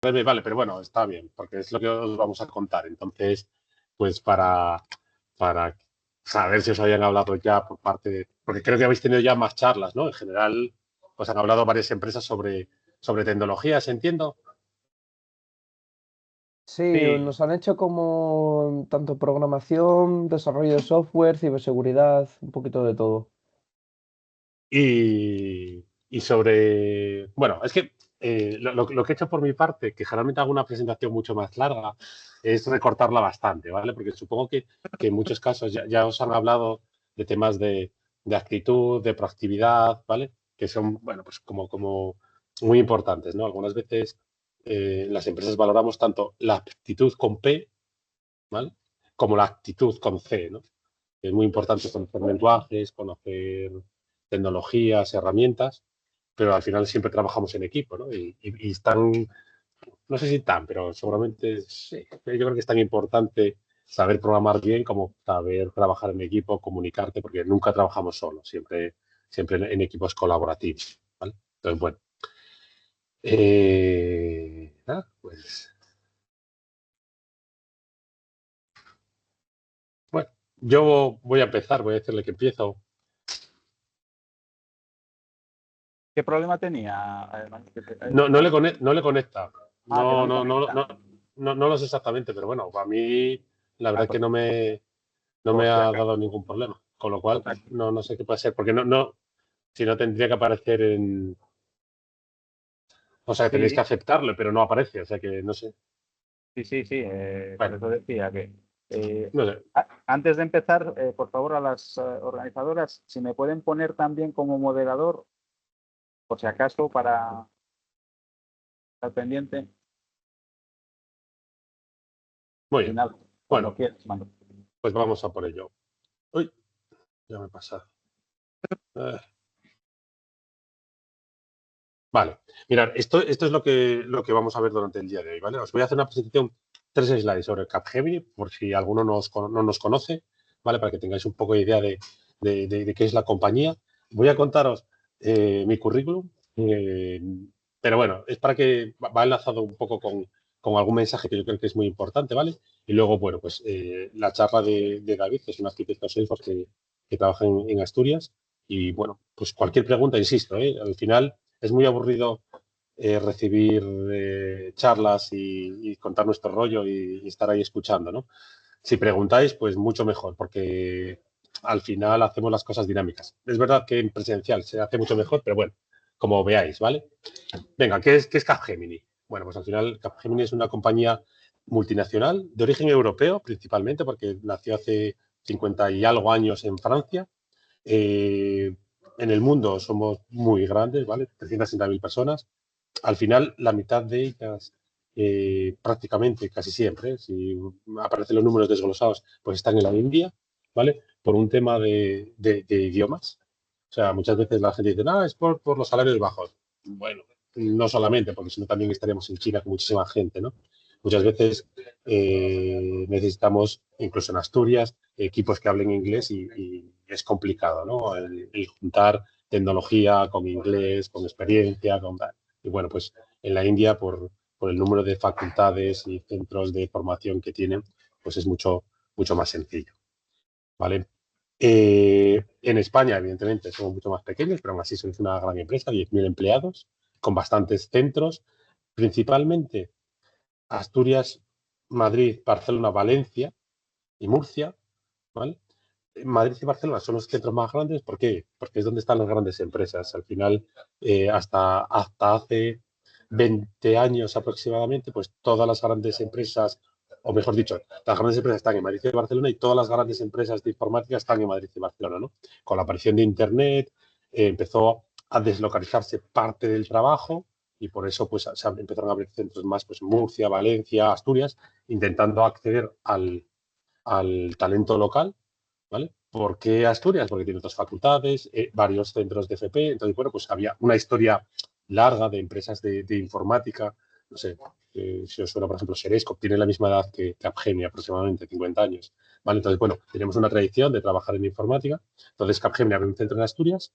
Vale, pero bueno, está bien, porque es lo que os vamos a contar. Entonces, pues para saber si os habían hablado ya por parte de... Porque creo que habéis tenido ya más charlas, ¿no? En general, os han hablado varias empresas sobre tecnologías, entiendo. Sí, Sí, nos han hecho como tanto programación, desarrollo de software, ciberseguridad, un poquito de todo. y sobre... Bueno, es que lo que he hecho por mi parte, que generalmente hago una presentación mucho más larga, es recortarla bastante, ¿vale? Porque supongo que en muchos casos ya os han hablado de temas de actitud, de proactividad, ¿vale? Que son, bueno, pues como muy importantes, ¿no? Algunas veces las empresas valoramos tanto la actitud con P, ¿vale? Como la actitud con C, ¿no? Es muy importante conocer lenguajes, conocer tecnologías, herramientas, pero al final siempre trabajamos en equipo, ¿no? Y están, no sé si tan, pero seguramente sí. Yo creo que es tan importante saber programar bien como saber trabajar en equipo, comunicarte, porque nunca trabajamos solos, siempre en equipos colaborativos, ¿vale? Entonces, bueno, pues, bueno, yo voy a empezar, voy a decirle que empiezo. ¿Qué problema tenía? Además, No le conecta. que no No, le no, no, conecta. no, no lo sé exactamente, pero bueno, para mí la verdad es que Pues, no me por si ha acaso. dado ningún problema. Con lo O cual, sea, no sé qué puede ser, porque si no tendría que aparecer en. O sea, tenéis que sí, aceptarlo, pero no aparece, o sea que no sé. sí. Por Bueno, eso decía que no sé. antes de empezar, por favor, a las organizadoras, si me pueden poner también como moderador, por si acaso, para estar pendiente. Muy Y bien. nada, cuando Bueno, quieras, mano. pues vamos a por ello. Uy, ya me he pasado. Eh, Vale, mirad, esto es lo que vamos a ver durante el día de hoy, ¿vale? Os voy a hacer una presentación, 3 slides sobre Capgemini, por si alguno no nos conoce, ¿vale? Para que tengáis un poco de idea de qué es la compañía. Voy a contaros mi currículum, pero bueno, es para que va enlazado un poco con algún mensaje que yo creo que es muy importante, ¿vale? Y luego, bueno, pues la charla de David, que es un arquitecto Salesforce que trabaja en Asturias. Y bueno, pues cualquier pregunta, insisto, al final es muy aburrido recibir charlas y contar nuestro rollo y estar ahí escuchando, ¿no? Si preguntáis, pues mucho mejor, porque al final hacemos las cosas dinámicas. Es verdad que en presencial se hace mucho mejor, pero bueno, como veáis, ¿vale? Venga, qué es Capgemini? Bueno, pues al final Capgemini es una compañía multinacional de origen europeo, principalmente, porque nació hace 50 y algo años en Francia. Eh, en el mundo somos muy grandes, ¿vale? 360.000 personas. Al final, la mitad de ellas, prácticamente, casi siempre, si aparecen los números desglosados, pues están en la India, ¿vale? Por un tema de idiomas. O sea, muchas veces la gente dice, no, es por los salarios bajos. Bueno, no solamente, porque si no también estaríamos en China con muchísima gente, ¿no? Muchas veces necesitamos, incluso en Asturias, equipos que hablen inglés y es complicado, ¿no? El juntar tecnología con inglés, con experiencia, y bueno, pues en la India, por el número de facultades y centros de formación que tienen, pues es mucho más sencillo, ¿vale? En España, evidentemente, somos mucho más pequeños, pero aún así somos una gran empresa, 10.000 empleados, con bastantes centros, principalmente Asturias, Madrid, Barcelona, Valencia y Murcia, ¿vale? Madrid y Barcelona son los centros más grandes. ¿Por qué? Porque es donde están las grandes empresas. Al final, hasta hace 20 años aproximadamente, pues todas las grandes empresas, o mejor dicho, las grandes empresas están en Madrid y Barcelona y todas las grandes empresas de informática están en Madrid y Barcelona, ¿no? Con la aparición de Internet, empezó a deslocalizarse parte del trabajo y por eso pues empezaron a abrir centros más pues, en Murcia, Valencia, Asturias, intentando acceder al talento local, ¿vale? ¿Por qué Asturias? Porque tiene otras facultades, varios centros de FP, entonces, bueno, pues había una historia larga de empresas de informática, no sé, si os suena, por ejemplo, Seresco, tiene la misma edad que Capgemini, aproximadamente 50 años, ¿vale? Entonces, bueno, tenemos una tradición de trabajar en informática, entonces Capgemini abrió un centro en Asturias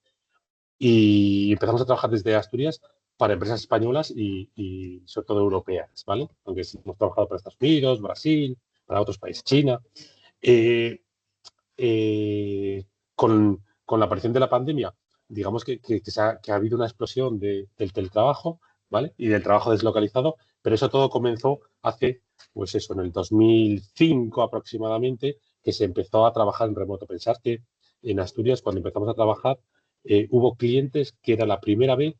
y empezamos a trabajar desde Asturias para empresas españolas y sobre todo europeas, ¿vale? Aunque sí hemos trabajado para Estados Unidos, Brasil, para otros países, China. Eh, con la aparición de la pandemia, digamos que ha habido una explosión del teletrabajo, ¿vale? Y del trabajo deslocalizado, pero eso todo comenzó hace, pues eso, en el 2005 aproximadamente, que se empezó a trabajar en remoto. Pensar que en Asturias, cuando empezamos a trabajar, hubo clientes que era la primera vez,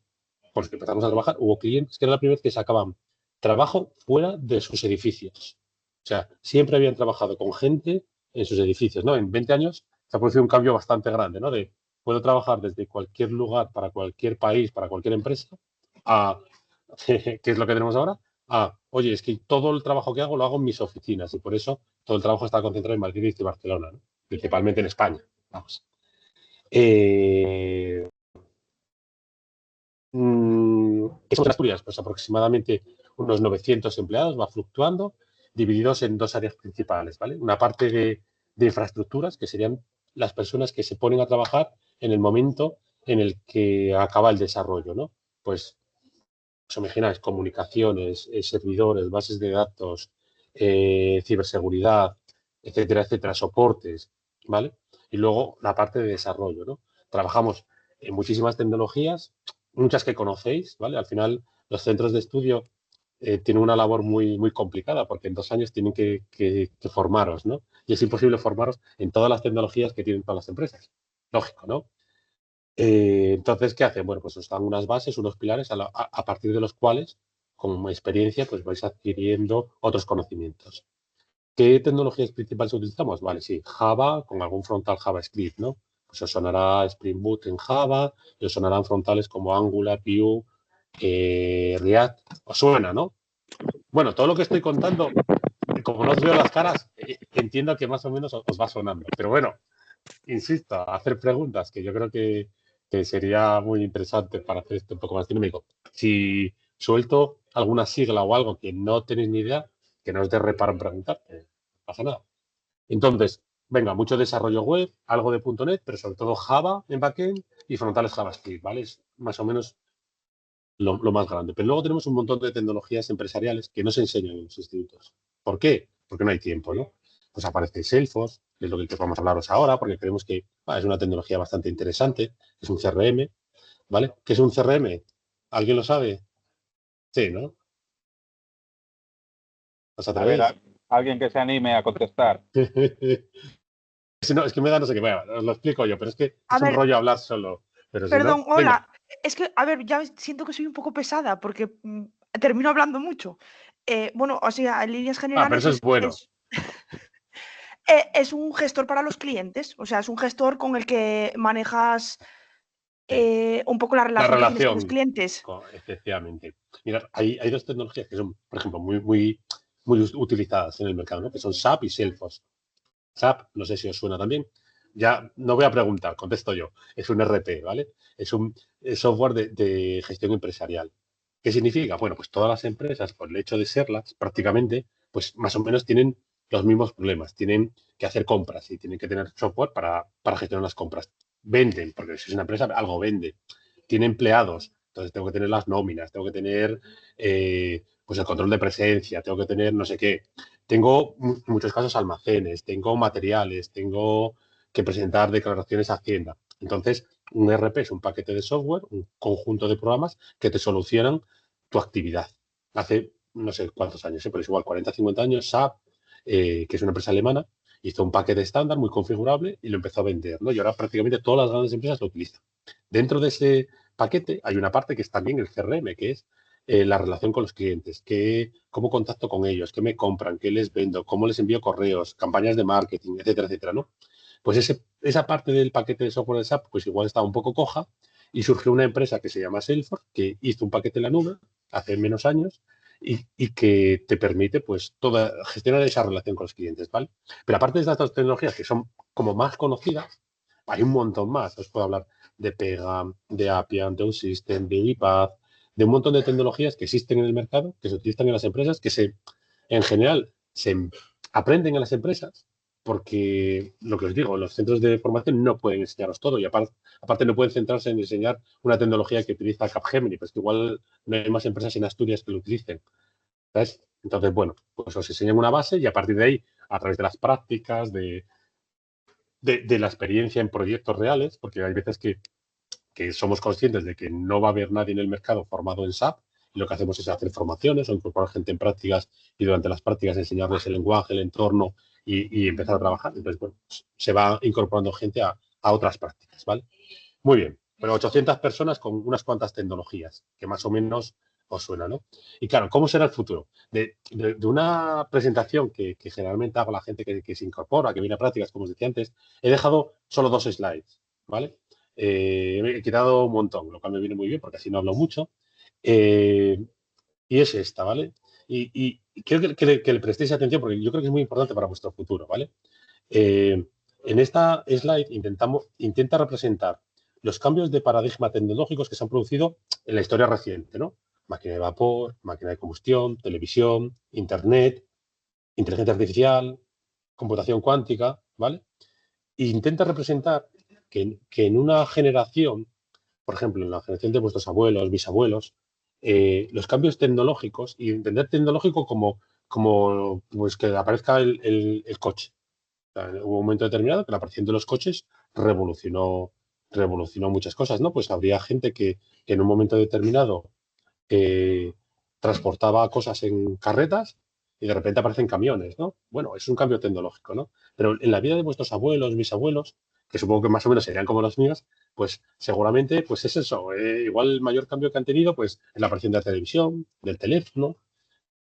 pues que empezamos a trabajar, hubo clientes que era la primera vez que sacaban trabajo fuera de sus edificios. O sea, siempre habían trabajado con gente en sus edificios, ¿no? En 20 años se ha producido un cambio bastante grande, ¿no? De puedo trabajar desde cualquier lugar, para cualquier país, para cualquier empresa, a, ¿qué es lo que tenemos ahora? A, oye, es que todo el trabajo que hago lo hago en mis oficinas y por eso todo el trabajo está concentrado en Madrid y Barcelona, ¿no? Principalmente en España. Vamos. Eso en Asturias, pues aproximadamente unos 900 empleados, va fluctuando, divididos en dos áreas principales, ¿vale? Una parte de infraestructuras, que serían las personas que se ponen a trabajar en el momento en el que acaba el desarrollo, ¿no? Pues, os imagináis, comunicaciones, servidores, bases de datos, ciberseguridad, etcétera, etcétera, soportes, ¿vale? Y luego la parte de desarrollo, ¿no? Trabajamos en muchísimas tecnologías, muchas que conocéis, ¿vale? Al final, los centros de estudio tienen una labor muy, muy complicada porque en 2 años tienen que formaros, ¿no? Y es imposible formaros en todas las tecnologías que tienen todas las empresas. Lógico, ¿no? Entonces, ¿qué hacen? Bueno, pues os dan unas bases, unos pilares a partir de los cuales, con experiencia, pues vais adquiriendo otros conocimientos. ¿Qué tecnologías principales utilizamos? Vale, sí, Java con algún frontal JavaScript, ¿no? Pues os sonará Spring Boot en Java, y os sonarán frontales como Angular, Vue, React. Os suena, ¿no? Bueno, todo lo que estoy contando, como no os veo las caras, entiendo que más o menos os va sonando. Pero bueno, insisto, hacer preguntas, que yo creo que sería muy interesante para hacer esto un poco más dinámico. Si suelto alguna sigla o algo que no tenéis ni idea, que no os dé reparo en preguntar, que no pasa nada. Entonces, venga, mucho desarrollo web, algo de .NET, pero sobre todo Java en backend y frontales JavaScript, ¿vale? Es más o menos lo más grande. Pero luego tenemos un montón de tecnologías empresariales que no se enseñan en los institutos. ¿Por qué? Porque no hay tiempo, ¿no? Pues aparece Salesforce, que es lo que vamos a hablaros ahora, porque creemos que es una tecnología bastante interesante, es un CRM, ¿vale? ¿Qué es un CRM? ¿Alguien lo sabe? Sí, ¿no? ¿Os A ver, atrevéis? alguien que se anime a contestar. Si no, es que me da no sé qué, bueno, os lo explico yo, pero es que A es un ver, rollo hablar solo. Pero si perdón, no, venga. hola. Es que, a ver, ya siento que soy un poco pesada porque termino hablando mucho. Bueno, o sea, en líneas Pero generales eso es bueno. es un gestor para los clientes. O sea, es un gestor con el que manejas un poco la La relación que tienes con los relación, clientes. efectivamente. Mirad, hay dos tecnologías que son, por ejemplo, muy utilizadas en el mercado, ¿no? Que son SAP y Salesforce. SAP, no sé si os suena también. Ya no voy a preguntar, contesto yo. Es un RP, ¿vale? Es software de gestión empresarial. ¿Qué significa? Bueno, pues todas las empresas, por el hecho de serlas, prácticamente, pues más o menos tienen los mismos problemas. Tienen que hacer compras y tienen que tener software para gestionar las compras. Venden, porque si es una empresa, algo vende. Tiene empleados, entonces tengo que tener las nóminas, tengo que tener pues el control de presencia, tengo que tener no sé qué. Tengo en muchos casos almacenes, tengo materiales, tengo que presentar declaraciones a Hacienda. Entonces, un ERP es un paquete de software, un conjunto de programas que te solucionan tu actividad. Hace no sé cuántos años, pero es igual, 40, 50 años, SAP, que es una empresa alemana, hizo un paquete estándar muy configurable y lo empezó a vender, ¿no? Y ahora prácticamente todas las grandes empresas lo utilizan. Dentro de ese paquete hay una parte que es también el CRM, que es la relación con los clientes, cómo contacto con ellos, qué me compran, qué les vendo, cómo les envío correos, campañas de marketing, etcétera, etcétera, ¿no? Pues esa parte del paquete de software de SAP, pues igual estaba un poco coja y surgió una empresa que se llama Salesforce, que hizo un paquete en la nube hace menos años y que te permite, pues, gestionar esa relación con los clientes, ¿vale? Pero aparte de estas dos tecnologías que son como más conocidas, hay un montón más. Os puedo hablar de Pega, de Appian, de OutSystem, de UiPath, de un montón de tecnologías que existen en el mercado, que se utilizan en las empresas, en general se aprenden en las empresas, porque lo que os digo, los centros de formación no pueden enseñaros todo y aparte no pueden centrarse en enseñar una tecnología que utiliza Capgemini, pues que igual no hay más empresas en Asturias que lo utilicen, ¿sabes? Entonces, bueno, pues os enseñan una base y a partir de ahí, a través de las prácticas, de la experiencia en proyectos reales, porque hay veces que somos conscientes de que no va a haber nadie en el mercado formado en SAP y lo que hacemos es hacer formaciones o incorporar gente en prácticas y durante las prácticas enseñarles el lenguaje, el entorno y empezar a trabajar. Entonces, bueno, pues, se va incorporando gente a otras prácticas, ¿vale? Muy bien. Bueno, 800 personas con unas cuantas tecnologías, que más o menos os suena, ¿no? Y claro, ¿cómo será el futuro? De una presentación que generalmente hago a la gente que se incorpora, que viene a prácticas, como os decía antes, he dejado solo 2 slides, ¿vale? He quitado un montón, lo cual me viene muy bien porque así no hablo mucho. Y es esta, ¿vale? Y quiero que le prestéis atención porque yo creo que es muy importante para vuestro futuro, ¿vale? En esta slide intenta representar los cambios de paradigma tecnológicos que se han producido en la historia reciente, ¿no? Máquina de vapor, máquina de combustión, televisión, internet, inteligencia artificial, computación cuántica, ¿vale? E intenta representar que en una generación, por ejemplo, en la generación de vuestros abuelos, bisabuelos, los cambios tecnológicos y entender tecnológico como pues que aparezca el coche. O sea, hubo un momento determinado que la aparición de los coches revolucionó muchas cosas, ¿no? Pues habría gente que en un momento determinado transportaba cosas en carretas y de repente aparecen camiones, ¿no? Bueno, es un cambio tecnológico, ¿no? Pero en la vida de vuestros abuelos, bisabuelos, que supongo que más o menos serían como los míos, pues seguramente pues es eso. Igual el mayor cambio que han tenido pues es la aparición de la televisión, del teléfono,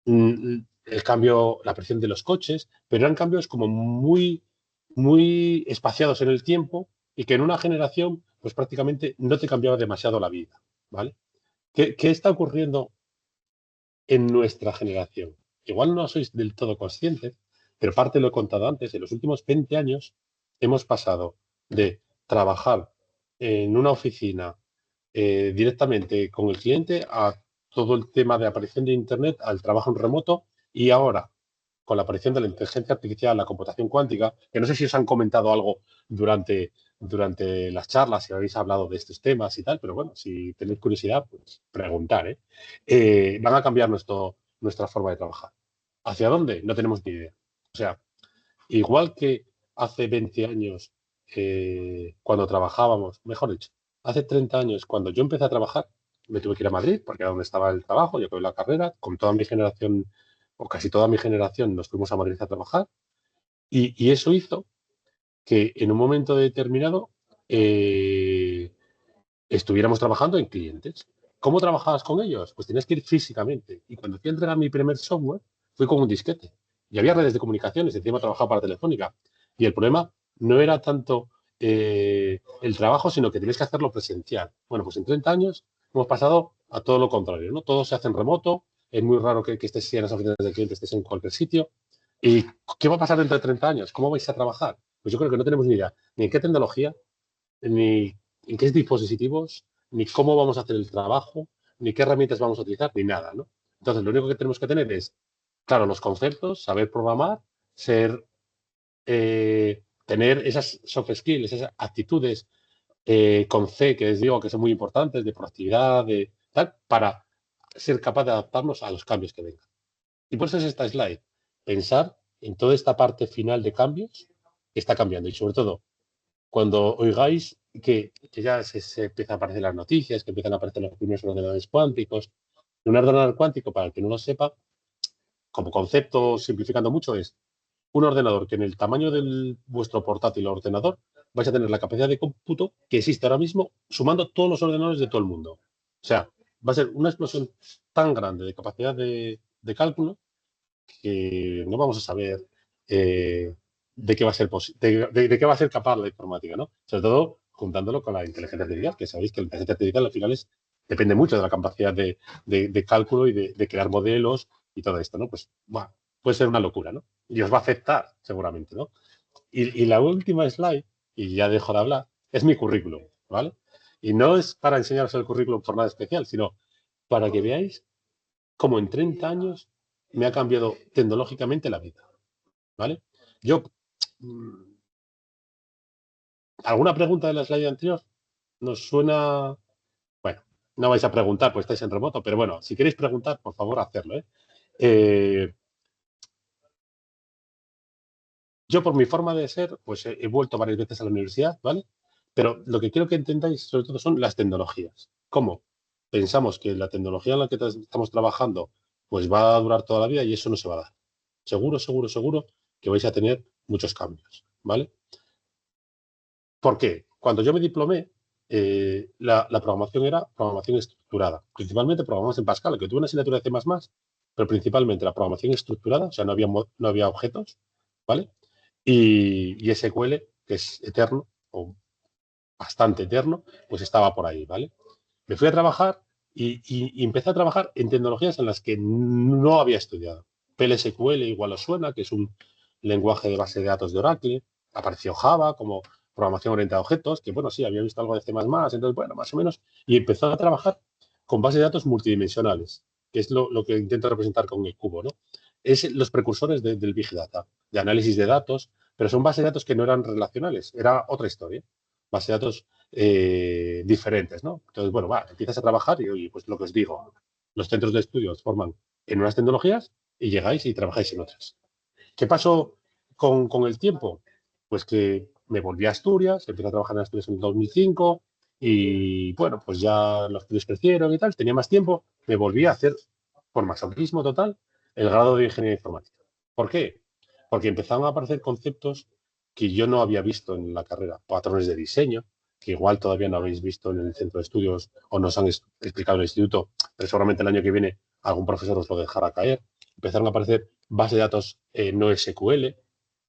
el cambio, la aparición de los coches, pero eran cambios como muy espaciados en el tiempo y que en una generación pues prácticamente no te cambiaba demasiado la vida, ¿vale? ¿Qué está ocurriendo en nuestra generación? Igual no sois del todo conscientes, pero parte lo he contado antes, en los últimos 20 años hemos pasado de trabajar en una oficina directamente con el cliente a todo el tema de aparición de Internet, al trabajo en remoto y ahora con la aparición de la inteligencia artificial, la computación cuántica, que no sé si os han comentado algo durante las charlas, si habéis hablado de estos temas y tal, pero bueno, si tenéis curiosidad, pues preguntar, ¿eh? Van a cambiar nuestra forma de trabajar. ¿Hacia dónde? No tenemos ni idea. O sea, igual que hace 20 años, cuando trabajábamos, mejor dicho, hace 30 años, cuando yo empecé a trabajar, me tuve que ir a Madrid, porque era donde estaba el trabajo, yo acabé la carrera, con toda mi generación, o casi toda mi generación, nos fuimos a Madrid a trabajar, y eso hizo que en un momento determinado estuviéramos trabajando en clientes. ¿Cómo trabajabas con ellos? Pues tenías que ir físicamente. Y cuando fui a entregar mi primer software, fui con un disquete. Y había redes de comunicaciones, encima trabajaba para Telefónica. Y el problema no era tanto el trabajo, sino que tenías que hacerlo presencial. Bueno, pues en 30 años hemos pasado a todo lo contrario, ¿no? Todo se hace en remoto, es muy raro que estés en las oficinas del cliente, estés en cualquier sitio. ¿Y qué va a pasar dentro de 30 años? ¿Cómo vais a trabajar? Pues yo creo que no tenemos ni idea ni en qué tecnología, ni en qué dispositivos, ni cómo vamos a hacer el trabajo, ni qué herramientas vamos a utilizar, ni nada, ¿no? Entonces, lo único que tenemos que tener es, claro, los conceptos, saber programar, tener esas soft skills, esas actitudes con C, que les digo que son muy importantes, de proactividad, de tal, para ser capaz de adaptarnos a los cambios que vengan. Y por eso es esta slide, pensar en toda esta parte final de cambios que está cambiando y sobre todo cuando oigáis que ya se empieza a aparecer las noticias, que empiezan a aparecer los primeros ordenadores cuánticos. Un ordenador cuántico, para el que no lo sepa, como concepto, simplificando mucho, es un ordenador que en el tamaño de vuestro portátil o ordenador vais a tener la capacidad de cómputo que existe ahora mismo sumando todos los ordenadores de todo el mundo. O sea, va a ser una explosión tan grande de capacidad de cálculo que no vamos a saber de qué va a ser de qué va a ser capaz la informática, ¿no? Sobre todo juntándolo con la inteligencia artificial, que sabéis que la inteligencia artificial al final depende mucho de la capacidad de cálculo y de crear modelos y todo esto, ¿no? Pues bueno, puede ser una locura, ¿no? Y os va a afectar seguramente, ¿no? Y la última slide, y ya dejo de hablar, es mi currículum, ¿vale? Y no es para enseñaros el currículum por nada especial, sino para que veáis cómo en 30 años me ha cambiado tecnológicamente la vida, ¿vale? Yo ¿Alguna pregunta de la slide anterior? ¿Nos suena? Bueno, no vais a preguntar, pues estáis en remoto, pero bueno, si queréis preguntar, por favor, hacerlo, ¿eh? Yo, por mi forma de ser, pues he vuelto varias veces a la universidad, ¿vale? Pero lo que quiero que entendáis, sobre todo, son las tecnologías. ¿Cómo? Pensamos que la tecnología en la que estamos trabajando, pues va a durar toda la vida y eso no se va a dar. Seguro, seguro, seguro que vais a tener muchos cambios, ¿vale? ¿Por qué? Cuando yo me diplomé, la programación era programación estructurada. Principalmente programamos en Pascal, que tuve una asignatura de C++, pero principalmente la programación estructurada, o sea, no había objetos, ¿vale? Y SQL, que es eterno, o bastante eterno, pues estaba por ahí, ¿vale? Me fui a trabajar y empecé a trabajar en tecnologías en las que no había estudiado. PLSQL igual os suena, que es un lenguaje de base de datos de Oracle. Apareció Java como programación orientada a objetos, que bueno, sí, había visto algo de C++, entonces bueno, más o menos. Y empezó a trabajar con bases de datos multidimensionales, que es lo que intento representar con el cubo, ¿no? Es los precursores del Big Data, de análisis de datos, pero son bases de datos que no eran relacionales, era otra historia. Bases de datos diferentes, ¿no? Entonces, bueno, empiezas a trabajar y, pues lo que os digo, los centros de estudios forman en unas tecnologías y llegáis y trabajáis en otras. ¿Qué pasó con el tiempo? Pues que me volví a Asturias, empecé a trabajar en Asturias en el 2005 y, bueno, pues ya los estudios crecieron y tal, tenía más tiempo, me volví a hacer, por masoquismo total, el grado de Ingeniería Informática. ¿Por qué? Porque empezaron a aparecer conceptos que yo no había visto en la carrera, patrones de diseño, que igual todavía no habéis visto en el centro de estudios o nos han explicado en el instituto, pero seguramente el año que viene algún profesor os lo dejará caer. Empezaron a aparecer bases de datos no SQL,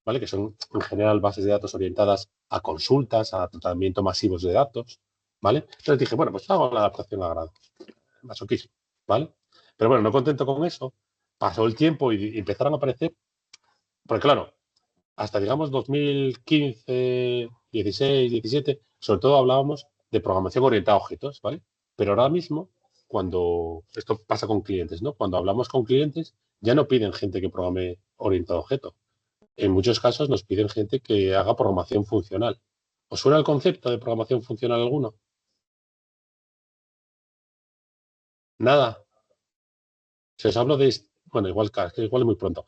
¿vale? Que son en general bases de datos orientadas a consultas, a tratamiento masivos de datos, ¿vale? Entonces dije, bueno, pues hago la adaptación a grado. Masoquismo, ¿vale? Pero bueno, no contento con eso, pasó el tiempo y empezaron a aparecer, porque claro, hasta digamos 2015, 16, 17, sobre todo hablábamos de programación orientada a objetos, ¿vale? Pero ahora mismo, cuando esto pasa con clientes, ¿no? Cuando hablamos con clientes, ya no piden gente que programe orientado a objeto. En muchos casos nos piden gente que haga programación funcional. ¿Os suena el concepto de programación funcional alguno? Nada. Si os hablo de, bueno, igual es muy pronto.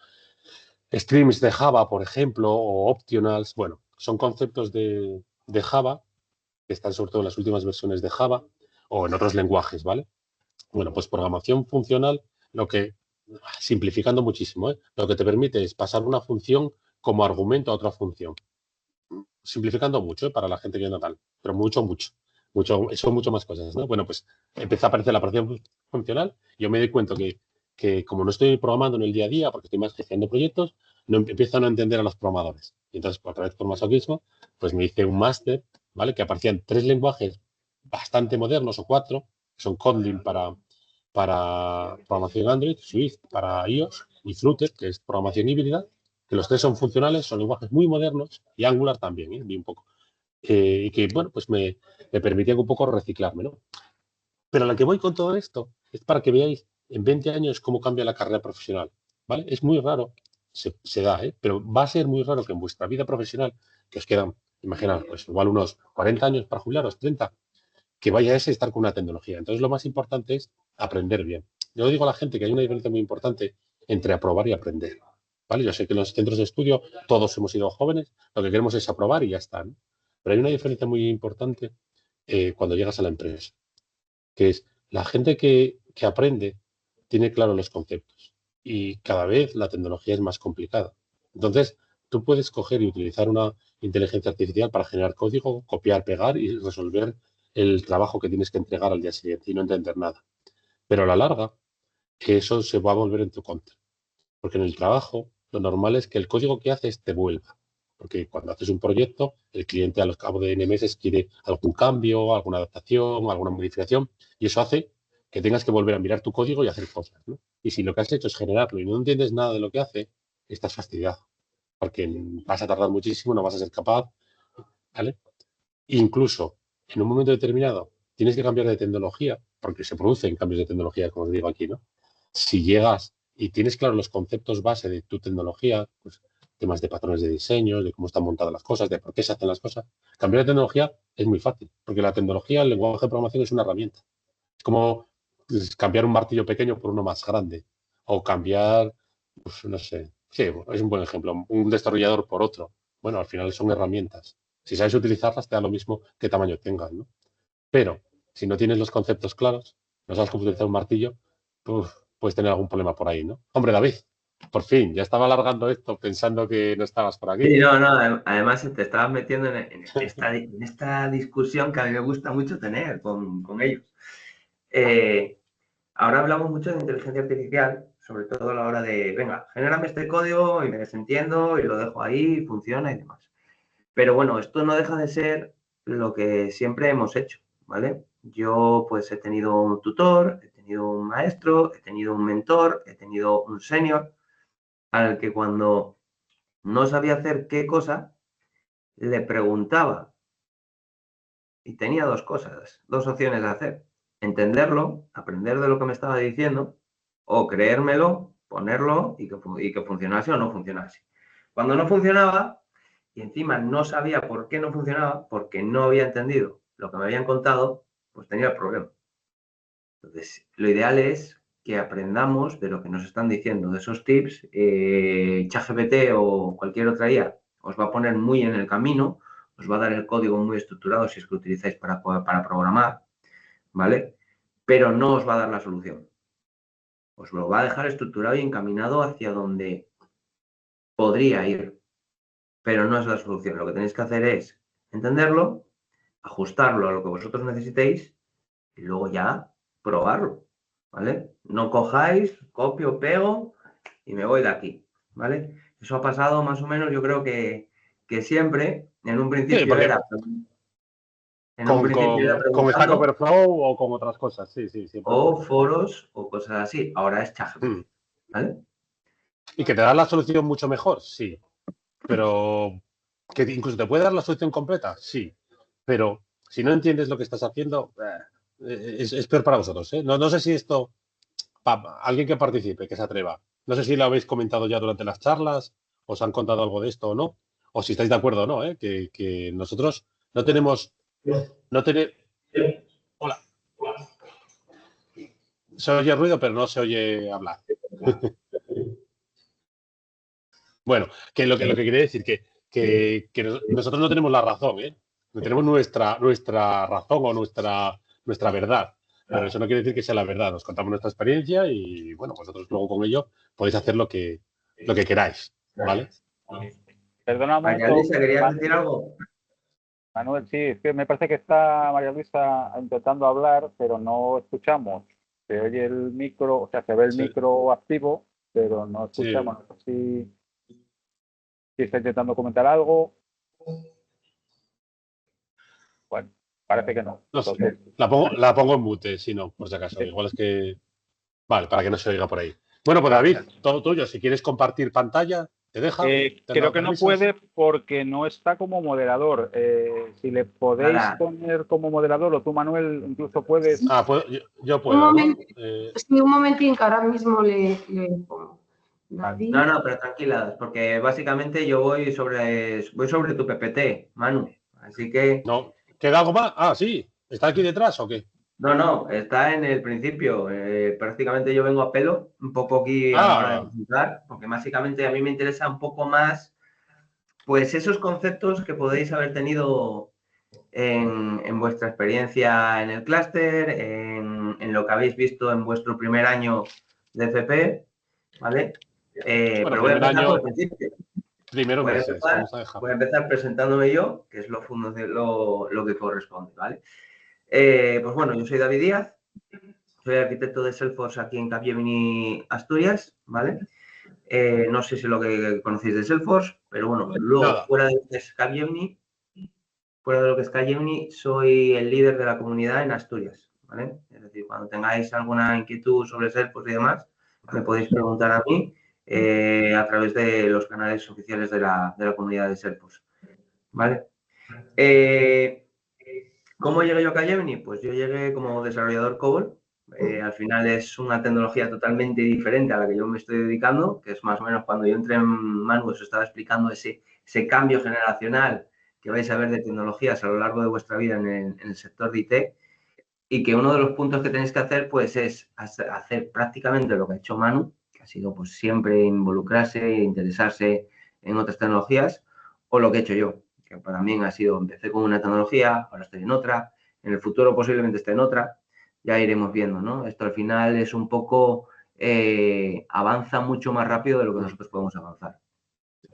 Streams de Java, por ejemplo, o optionals, bueno, son conceptos de Java que están sobre todo en las últimas versiones de Java o en otros lenguajes, ¿vale? Bueno, pues programación funcional, simplificando muchísimo, lo que te permite es pasar una función como argumento a otra función. Simplificando mucho, para la gente que no tal, pero mucho, son mucho más cosas, ¿no? Bueno, pues empieza a aparecer la programación funcional. Yo me doy cuenta que como no estoy programando en el día a día, porque estoy más gestionando proyectos, no empiezo a no entender a los programadores. Y entonces, otra vez por masoquismo, pues me hice un máster, ¿vale? Que aparecían 3 lenguajes bastante modernos o 4, que son Kotlin para programación Android, Swift para iOS y Flutter, que es programación híbrida, que los 3 son funcionales, son lenguajes muy modernos, y Angular también, vi un poco. Y que, bueno, pues me permitían un poco reciclarme, ¿no? Pero a lo que voy con todo esto es para que veáis en 20 años cómo cambia la carrera profesional, ¿vale? Es muy raro, se da, pero va a ser muy raro que en vuestra vida profesional, que os quedan, imaginad, pues igual unos 40 años para jubilaros, 30, que vaya a estar con una tecnología. Entonces, lo más importante es aprender bien. Yo digo a la gente que hay una diferencia muy importante entre aprobar y aprender, ¿vale? Yo sé que en los centros de estudio todos hemos sido jóvenes, lo que queremos es aprobar y ya está, ¿no? Pero hay una diferencia muy importante cuando llegas a la empresa, que es la gente que aprende tiene claro los conceptos y cada vez la tecnología es más complicada. Entonces, tú puedes coger y utilizar una inteligencia artificial para generar código, copiar, pegar y resolver el trabajo que tienes que entregar al día siguiente y no entender nada. Pero a la larga, que eso se va a volver en tu contra. Porque en el trabajo, lo normal es que el código que haces te vuelva. Porque cuando haces un proyecto, el cliente a los cabo de N meses quiere algún cambio, alguna adaptación, alguna modificación, y eso hace que tengas que volver a mirar tu código y hacer cosas, ¿no? Y si lo que has hecho es generarlo y no entiendes nada de lo que hace, estás fastidiado. Porque vas a tardar muchísimo, no vas a ser capaz, ¿vale? Incluso en un momento determinado tienes que cambiar de tecnología, porque se producen cambios de tecnología, como os digo aquí, ¿no? Si llegas y tienes claro los conceptos base de tu tecnología, pues temas de patrones de diseño, de cómo están montadas las cosas, de por qué se hacen las cosas. Cambiar de tecnología es muy fácil, porque la tecnología, el lenguaje de programación es una herramienta. Es como cambiar un martillo pequeño por uno más grande, o cambiar, pues, no sé, sí, es un buen ejemplo, un desarrollador por otro. Bueno, al final son herramientas. Si sabes utilizarlas, te da lo mismo qué tamaño tengan, ¿no? Pero si no tienes los conceptos claros, no sabes cómo utilizar un martillo, puedes tener algún problema por ahí, ¿no? Hombre, David, por fin, ya estaba alargando esto pensando que no estabas por aquí. Sí, no, además te estabas metiendo en esta discusión que a mí me gusta mucho tener con ellos. Ahora hablamos mucho de inteligencia artificial, sobre todo a la hora de, venga, genérame este código y me desentiendo y lo dejo ahí, funciona y demás. Pero bueno, esto no deja de ser lo que siempre hemos hecho, ¿vale? Yo pues he tenido un tutor, he tenido un maestro, he tenido un mentor, he tenido un senior, al que cuando no sabía hacer qué cosa, le preguntaba y tenía dos opciones de hacer. Entenderlo, aprender de lo que me estaba diciendo, o creérmelo, ponerlo y que funcionase o no funcionase. Cuando no funcionaba, y encima no sabía por qué no funcionaba, porque no había entendido lo que me habían contado, pues tenía el problema. Entonces, lo ideal es que aprendamos de lo que nos están diciendo, de esos tips. ChatGPT o cualquier otra IA os va a poner muy en el camino, os va a dar el código muy estructurado si es que lo utilizáis para programar, ¿vale? Pero no os va a dar la solución. Os lo va a dejar estructurado y encaminado hacia donde podría ir, pero no es la solución. Lo que tenéis que hacer es entenderlo, ajustarlo a lo que vosotros necesitéis y luego ya probarlo, ¿vale? No cojáis, copio, pego y me voy de aquí, ¿vale? Eso ha pasado más o menos, yo creo que siempre, en un Sí, principio porque era con Stack preguntando Overflow o con otras cosas, sí, siempre. o foros o cosas así. Ahora es ChatGPT, ¿vale? Y que te da la solución mucho mejor, sí. Pero que incluso te puede dar la solución completa, sí. Pero si no entiendes lo que estás haciendo, es peor para vosotros, ¿eh? No sé si esto, alguien que participe, que se atreva, no sé si lo habéis comentado ya durante las charlas, os han contado algo de esto o no, o si estáis de acuerdo o no, ¿eh? Que nosotros no tenemos, hola, se oye ruido, pero no se oye hablar. Bueno, que lo que quiere decir que nosotros no tenemos la razón, ¿eh? No tenemos nuestra razón o nuestra verdad. Pero eso no quiere decir que sea la verdad. Nos contamos nuestra experiencia y, bueno, vosotros luego con ello podéis hacer lo que queráis, ¿vale? Perdona un María momento, Luisa, ¿querías decir algo? Manuel, sí, es que me parece que está María Luisa intentando hablar, pero no escuchamos. Se oye el micro, o sea, se ve el Sí. micro activo, pero no Sí. escuchamos. No sé si está intentando comentar algo. Bueno, parece que no. No sé. Entonces, La pongo en mute, si no, por si acaso. Sí. Igual es que... Vale, para que no se oiga por ahí. Bueno, pues David, todo tuyo. Si quieres compartir pantalla, ¿te deja? ¿Te han creo dado que no permisos? puede porque no está como moderador. Si le podéis Nada. poner como moderador, o tú, Manuel, incluso puedes. Ah, yo puedo, Un ¿no? momento. Sí, un momentín, que ahora mismo le pongo. David. No, pero tranquilas, porque básicamente yo voy sobre tu PPT, Manu. Así que... No. ¿Queda algo más? Ah, sí. ¿Está aquí detrás o qué? No, está en el principio. Prácticamente yo vengo a pelo, un poco aquí a la hora de presentar, porque básicamente a mí me interesa un poco más, pues esos conceptos que podéis haber tenido en vuestra experiencia en el clúster, en lo que habéis visto en vuestro primer año de FP, ¿vale? Bueno, pero voy a primer empezar año, por el principio. primero Voy a meses, empezar, vamos a dejar. voy a empezar presentándome yo, que es lo que corresponde, ¿vale? Pues bueno, yo soy David Díaz, soy arquitecto de Salesforce aquí en Capgemini, Asturias, ¿vale? No sé si lo que conocéis de Salesforce, pero bueno, luego Nada. fuera de lo que es Capgemini, soy el líder de la comunidad en Asturias, ¿vale? Es decir, cuando tengáis alguna inquietud sobre Salesforce y demás, me podéis preguntar a mí a través de los canales oficiales de la comunidad de Salesforce, ¿vale? ¿Cómo llegué yo a Capgemini? Pues yo llegué como desarrollador COBOL, Al final es una tecnología totalmente diferente a la que yo me estoy dedicando, que es más o menos cuando yo entré en Manu, os estaba explicando ese cambio generacional que vais a ver de tecnologías a lo largo de vuestra vida en el sector de IT, y que uno de los puntos que tenéis que hacer pues es hacer prácticamente lo que ha hecho Manu, que ha sido pues siempre involucrarse e interesarse en otras tecnologías, o lo que he hecho yo, que también ha sido, empecé con una tecnología, ahora estoy en otra, en el futuro posiblemente esté en otra, ya iremos viendo, ¿no? Esto al final es un poco, avanza mucho más rápido de lo que nosotros podemos avanzar.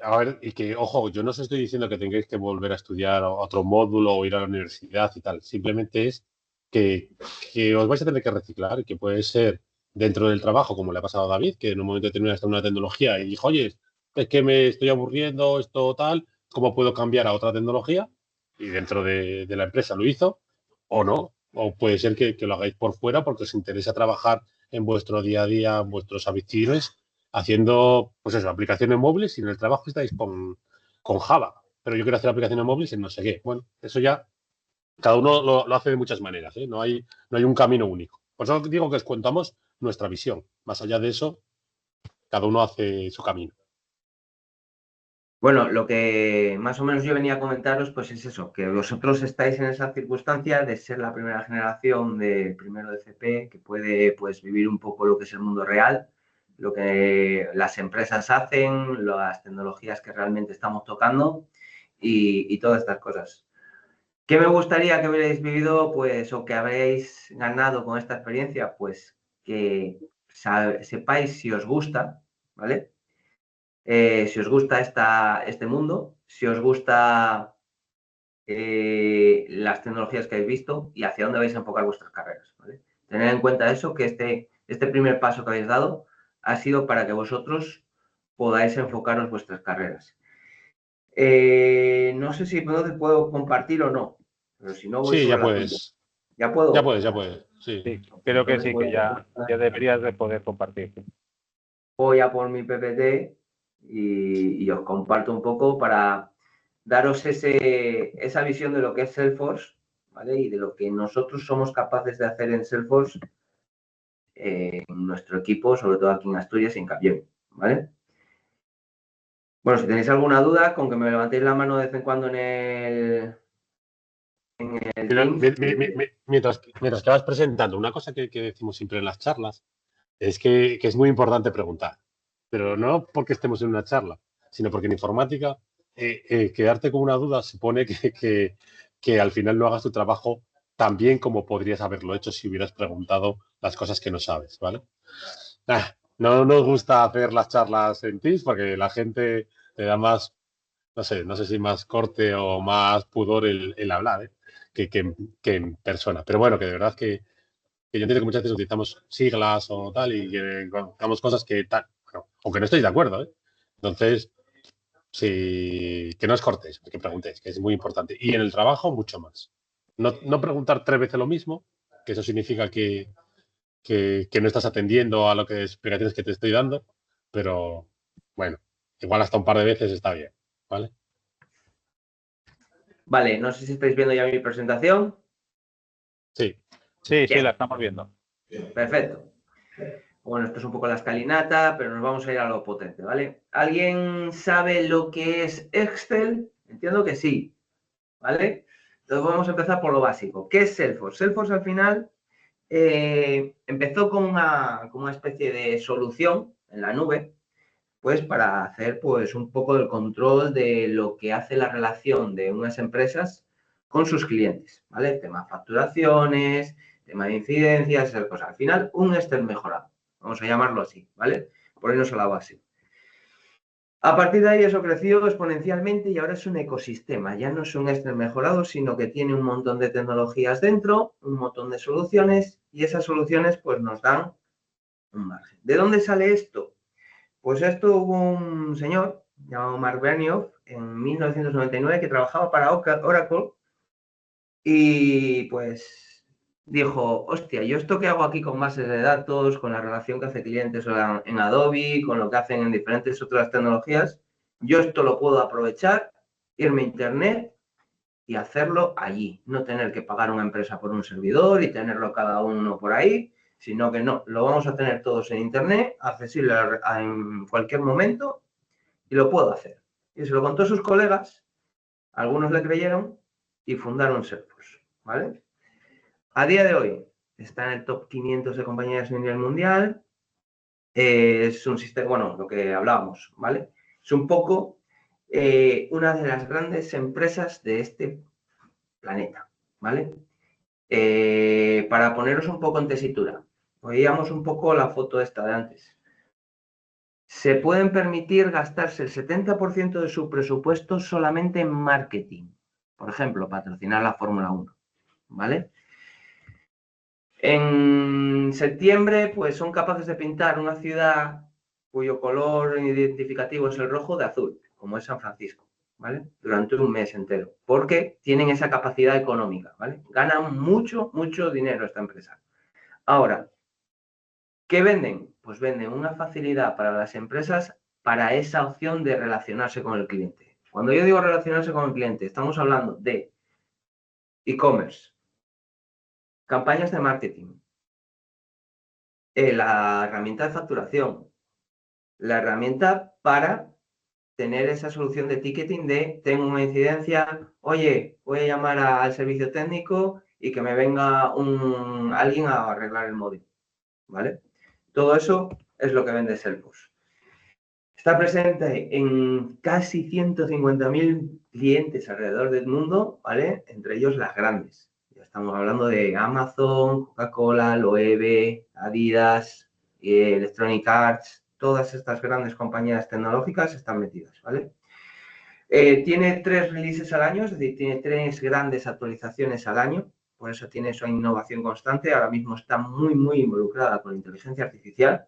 A ver, y que, ojo, yo no os estoy diciendo que tengáis que volver a estudiar otro módulo o ir a la universidad y tal. Simplemente es que os vais a tener que reciclar y que puede ser dentro del trabajo, como le ha pasado a David, que en un momento determinado está en una tecnología y dijo, oye, es que me estoy aburriendo, esto tal, ¿cómo puedo cambiar a otra tecnología? Y dentro de la empresa lo hizo, o no. O puede ser que lo hagáis por fuera porque os interesa trabajar en vuestro día a día, en vuestros habitudes, haciendo, pues eso, aplicaciones móviles y en el trabajo estáis con Java. Pero yo quiero hacer aplicaciones móviles en no sé qué. Bueno, eso ya cada uno lo hace de muchas maneras, ¿eh? No hay un camino único. Por eso digo que os contamos nuestra visión. Más allá de eso, cada uno hace su camino. Bueno, lo que más o menos yo venía a comentaros, pues es eso, que vosotros estáis en esa circunstancia de ser la primera generación de primero de CP, que puede pues vivir un poco lo que es el mundo real, lo que las empresas hacen, las tecnologías que realmente estamos tocando y todas estas cosas. ¿Qué me gustaría que hubierais vivido, pues, o que habréis ganado con esta experiencia? Pues que sepáis si os gusta, ¿vale? Si os gusta este mundo, si os gusta las tecnologías que habéis visto y hacia dónde vais a enfocar vuestras carreras, ¿vale? Tened en cuenta eso, que este primer paso que habéis dado ha sido para que vosotros podáis enfocaros vuestras carreras. No sé si puedo compartir o no, pero si no voy Sí, sobre ya la cuenta. puedes. ¿Ya puedo? Ya puedes. Sí. Sí, creo que sí, que ya deberías de poder compartir. Voy a por mi PPT y os comparto un poco para daros esa visión de lo que es Salesforce, ¿vale? Y de lo que nosotros somos capaces de hacer en Salesforce, en nuestro equipo, sobre todo aquí en Asturias y en Capgemini, ¿vale? Bueno, si tenéis alguna duda, con que me levantéis la mano de vez en cuando en el Teams. Mientras que vas presentando, una cosa que decimos siempre en las charlas es que es muy importante preguntar, pero no porque estemos en una charla, sino porque en informática quedarte con una duda supone que al final no hagas tu trabajo tan bien como podrías haberlo hecho si hubieras preguntado las cosas que no sabes, ¿vale? No nos gusta hacer las charlas en Teams porque la gente le da más, no sé si más corte o más pudor el hablar, ¿eh? que en persona. Pero bueno, que de verdad que yo entiendo que muchas veces utilizamos siglas o tal y que contamos cosas que tal, bueno, aunque no estéis de acuerdo, ¿eh? Entonces, sí, que no os cortéis, que preguntéis, que es muy importante. Y en el trabajo, mucho más. No preguntar 3 veces lo mismo, que eso significa que no estás atendiendo a lo que explicaciones que te estoy dando, pero bueno, igual hasta un par de veces está bien, ¿vale? Vale, no sé si estáis viendo ya mi presentación. Sí. Sí, Bien. la estamos viendo. Perfecto. Bueno, esto es un poco la escalinata, pero nos vamos a ir a lo potente, ¿vale? ¿Alguien sabe lo que es Excel? Entiendo que sí, ¿vale? Entonces vamos a empezar por lo básico. ¿Qué es Salesforce? Salesforce al final empezó con una especie de solución en la nube, pues para hacer pues un poco el control de lo que hace la relación de unas empresas con sus clientes, ¿vale? Tema facturaciones, tema de incidencias, esas cosas. Al final, un Excel mejorado, vamos a llamarlo así, ¿vale? Ponernos a la base. A partir de ahí eso creció exponencialmente y ahora es un ecosistema, ya no es un Excel mejorado, sino que tiene un montón de tecnologías dentro, un montón de soluciones y esas soluciones pues nos dan un margen. ¿De dónde sale esto? Pues esto hubo un señor llamado Mark Benioff en 1999 que trabajaba para Oracle y pues dijo, hostia, ¿yo esto qué hago aquí con bases de datos, con la relación que hace clientes en Adobe, con lo que hacen en diferentes otras tecnologías? Yo esto lo puedo aprovechar, irme a internet y hacerlo allí, no tener que pagar una empresa por un servidor y tenerlo cada uno por ahí. sino que no, lo vamos a tener todos en Internet, accesible en cualquier momento, y lo puedo hacer. Y se lo contó a sus colegas, algunos le creyeron y fundaron Salesforce, ¿vale? A día de hoy está en el top 500 de compañías a nivel mundial. Es un sistema, bueno, lo que hablábamos, ¿vale? Es un poco una de las grandes empresas de este planeta, ¿vale? Para poneros un poco en tesitura, veíamos un poco la foto esta de antes. Se pueden permitir gastarse el 70% de su presupuesto solamente en marketing. Por ejemplo, patrocinar la Fórmula 1, ¿vale? En septiembre, pues son capaces de pintar una ciudad cuyo color identificativo es el rojo de azul, como es San Francisco, ¿vale? Durante un mes entero, porque tienen esa capacidad económica, ¿vale? Ganan mucho, mucho dinero esta empresa. Ahora, ¿qué venden? Pues venden una facilidad para las empresas para esa opción de relacionarse con el cliente. Cuando yo digo relacionarse con el cliente, estamos hablando de e-commerce, campañas de marketing, la herramienta de facturación, la herramienta para tener esa solución de ticketing de tengo una incidencia, oye, voy a llamar al servicio técnico y que me venga alguien a arreglar el móvil, ¿vale? Todo eso es lo que vende Salesforce. Está presente en casi 150.000 clientes alrededor del mundo, ¿vale? Entre ellos las grandes. Ya estamos hablando de Amazon, Coca-Cola, Loewe, Adidas, Electronic Arts, todas estas grandes compañías tecnológicas están metidas, ¿vale? Tiene 3 releases al año, es decir, tiene 3 grandes actualizaciones al año, por eso tiene su innovación constante. Ahora mismo está muy, muy involucrada con la inteligencia artificial.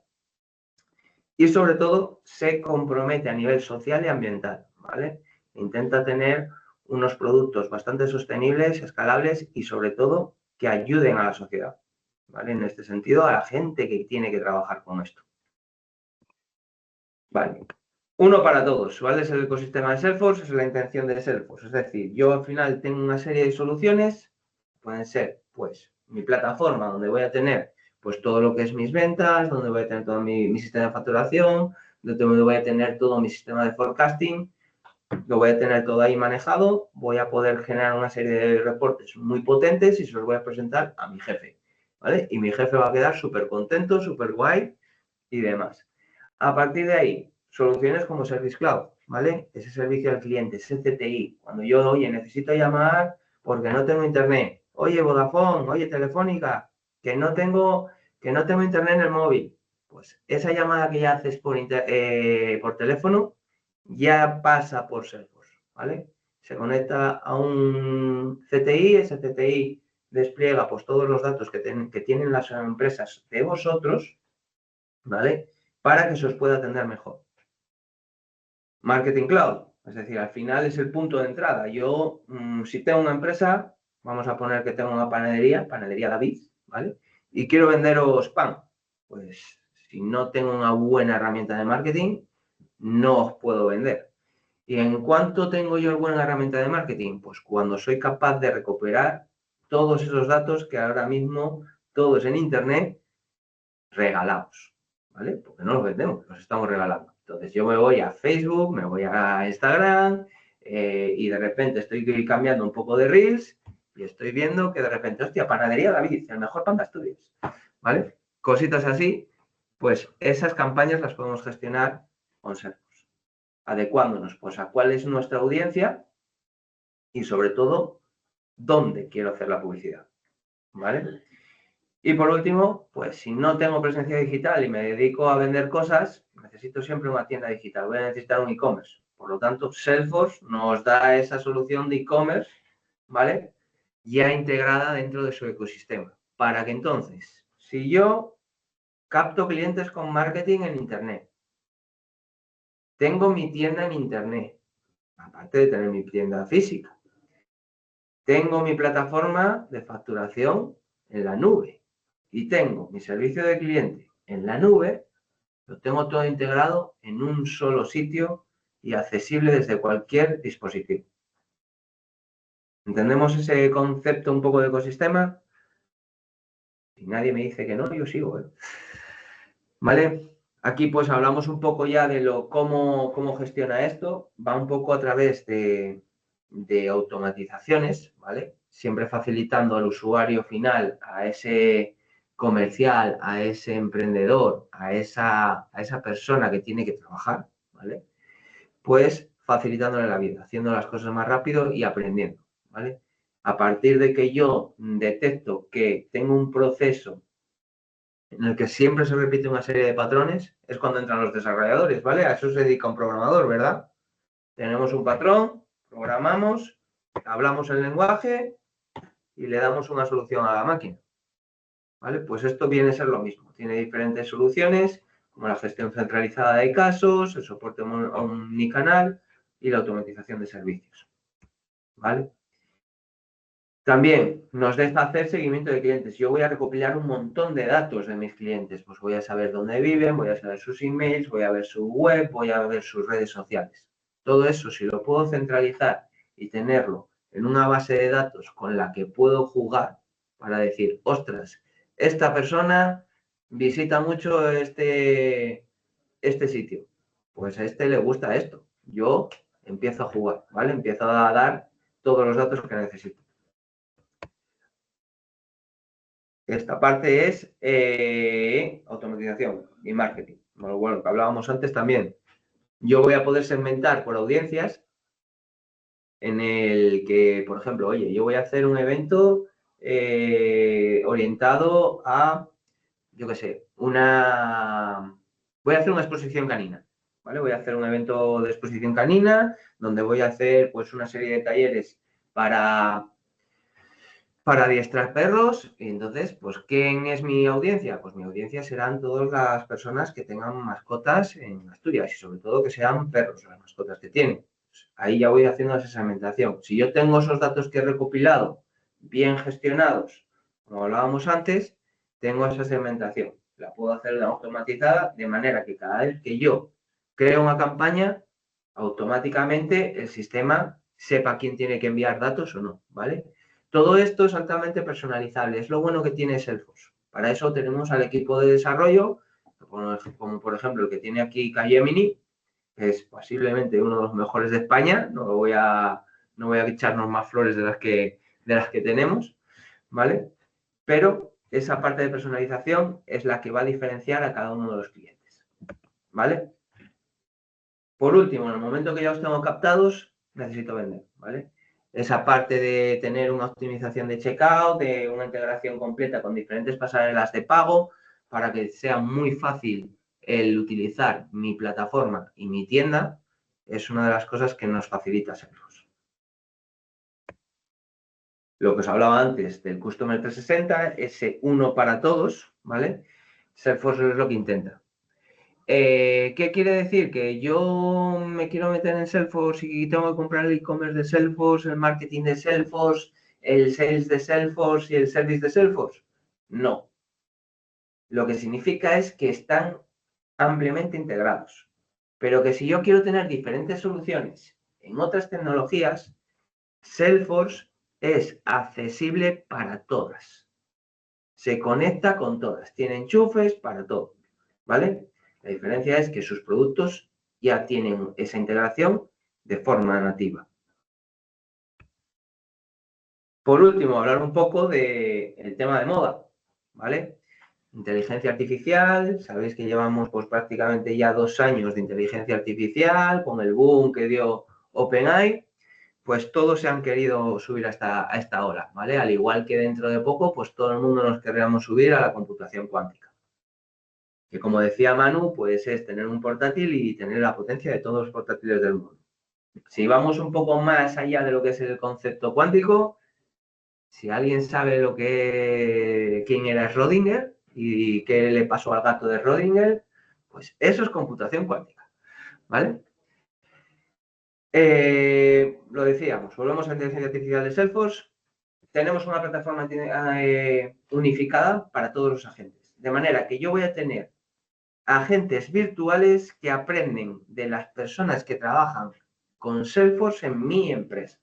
Y sobre todo se compromete a nivel social y ambiental, ¿vale? Intenta tener unos productos bastante sostenibles, escalables y sobre todo que ayuden a la sociedad, ¿vale? En este sentido, a la gente que tiene que trabajar con esto. Vale. Uno para todos, ¿vale? Es el ecosistema de Salesforce, es la intención de Salesforce. Es decir, yo al final tengo una serie de soluciones, pueden ser, pues, mi plataforma donde voy a tener pues todo lo que es mis ventas, donde voy a tener todo mi sistema de facturación, donde voy a tener todo mi sistema de forecasting, lo voy a tener todo ahí manejado, voy a poder generar una serie de reportes muy potentes y se los voy a presentar a mi jefe, ¿vale? Y mi jefe va a quedar súper contento, súper guay y demás. A partir de ahí, soluciones como Service Cloud, ¿vale? Ese servicio al cliente, ese CTI. Cuando yo, oye, necesito llamar porque no tengo internet. Oye, Vodafone, oye, Telefónica, que no tengo internet en el móvil. Pues esa llamada que ya haces por teléfono ya pasa por Salesforce, ¿vale? Se conecta a un CTI, ese CTI despliega pues todos los datos que tienen las empresas de vosotros, ¿vale? Para que se os pueda atender mejor. Marketing Cloud, es decir, al final es el punto de entrada. Yo, si tengo una empresa, vamos a poner que tengo una panadería David, ¿vale? Y quiero venderos pan. Pues si no tengo una buena herramienta de marketing, no os puedo vender. ¿Y en cuánto tengo yo buena herramienta de marketing? Pues cuando soy capaz de recuperar todos esos datos que ahora mismo todos en Internet regalados, ¿vale? Porque no los vendemos, los estamos regalando. Entonces yo me voy a Facebook, me voy a Instagram y de repente estoy cambiando un poco de Reels y estoy viendo que de repente, hostia, panadería David, el mejor pan de Asturias, ¿vale? Cositas así, pues esas campañas las podemos gestionar con Salesforce, adecuándonos pues a cuál es nuestra audiencia y sobre todo dónde quiero hacer la publicidad, ¿vale? Y por último, pues si no tengo presencia digital y me dedico a vender cosas, necesito siempre una tienda digital, voy a necesitar un e-commerce. Por lo tanto, Salesforce nos da esa solución de e-commerce, ¿vale? Ya integrada dentro de su ecosistema. Para que entonces, si yo capto clientes con marketing en Internet, tengo mi tienda en Internet, aparte de tener mi tienda física, tengo mi plataforma de facturación en la nube, y tengo mi servicio de cliente en la nube, lo tengo todo integrado en un solo sitio y accesible desde cualquier dispositivo. ¿Entendemos ese concepto un poco de ecosistema? Si nadie me dice que no, yo sigo, ¿eh? ¿Vale? Aquí pues hablamos un poco ya de cómo gestiona esto. Va un poco a través de automatizaciones, ¿vale? Siempre facilitando al usuario final, a ese comercial, a ese emprendedor, a esa persona que tiene que trabajar, ¿vale? Pues facilitándole la vida, haciendo las cosas más rápido y aprendiendo, ¿vale? A partir de que yo detecto que tengo un proceso en el que siempre se repite una serie de patrones, es cuando entran los desarrolladores, ¿vale? A eso se dedica un programador, ¿verdad? Tenemos un patrón, programamos, hablamos el lenguaje y le damos una solución a la máquina, ¿vale? Pues esto viene a ser lo mismo. Tiene diferentes soluciones, como la gestión centralizada de casos, el soporte omnicanal y la automatización de servicios, ¿vale? También nos deja hacer seguimiento de clientes. Yo voy a recopilar un montón de datos de mis clientes. Pues voy a saber dónde viven, voy a saber sus emails, voy a ver su web, voy a ver sus redes sociales. Todo eso, si lo puedo centralizar y tenerlo en una base de datos con la que puedo jugar para decir, ostras, esta persona visita mucho este sitio. Pues a este le gusta esto. Yo empiezo a jugar, ¿vale? Empiezo a dar todos los datos que necesito. Esta parte es automatización y marketing. Bueno, que hablábamos antes también. Yo voy a poder segmentar por audiencias en el que, por ejemplo, oye, yo voy a hacer un evento orientado a, yo qué sé, voy a hacer una exposición canina, ¿vale? Voy a hacer un evento de exposición canina donde voy a hacer pues una serie de talleres para adiestrar perros. Y entonces, pues, ¿quién es mi audiencia? Pues mi audiencia serán todas las personas que tengan mascotas en Asturias y sobre todo que sean perros las mascotas que tienen. Pues ahí ya voy haciendo esa segmentación. Si yo tengo esos datos que he recopilado bien gestionados, como hablábamos antes, tengo esa segmentación. La puedo hacer automatizada de manera que cada vez que yo creo una campaña, automáticamente el sistema sepa quién tiene que enviar datos o no, ¿vale? Todo esto es altamente personalizable, es lo bueno que tiene Salesforce. Para eso tenemos al equipo de desarrollo, como por ejemplo el que tiene aquí Capgemini, que es posiblemente uno de los mejores de España, no voy a echarnos más flores de las que tenemos, ¿vale? Pero esa parte de personalización es la que va a diferenciar a cada uno de los clientes, ¿vale? Por último, en el momento que ya os tengo captados, necesito vender, ¿vale? Esa parte de tener una optimización de checkout, de una integración completa con diferentes pasarelas de pago, para que sea muy fácil el utilizar mi plataforma y mi tienda, es una de las cosas que nos facilita Salesforce. Lo que os hablaba antes del Customer 360, ese uno para todos, ¿vale? Salesforce es lo que intenta. ¿Qué quiere decir? Que yo me quiero meter en Salesforce y tengo que comprar el e-commerce de Salesforce, el marketing de Salesforce, el sales de Salesforce y el service de Salesforce. No. Lo que significa es que están ampliamente integrados. Pero que si yo quiero tener diferentes soluciones en otras tecnologías, Salesforce es accesible para todas. Se conecta con todas. Tiene enchufes para todo. ¿Vale? La diferencia es que sus productos ya tienen esa integración de forma nativa. Por último, hablar un poco del tema de moda, ¿vale? Inteligencia artificial, sabéis que llevamos pues prácticamente ya 2 años de inteligencia artificial, con el boom que dio OpenAI, pues todos se han querido subir a esta ola, ¿vale? Al igual que dentro de poco, pues todo el mundo nos querríamos subir a la computación cuántica. Que como decía Manu, pues es tener un portátil y tener la potencia de todos los portátiles del mundo. Si vamos un poco más allá de lo que es el concepto cuántico, si alguien sabe quién era Schrödinger y qué le pasó al gato de Schrödinger, pues eso es computación cuántica, ¿vale? Lo decíamos, volvemos a la inteligencia artificial de Salesforce. Tenemos una plataforma unificada para todos los agentes, de manera que yo voy a tener agentes virtuales que aprenden de las personas que trabajan con Salesforce en mi empresa.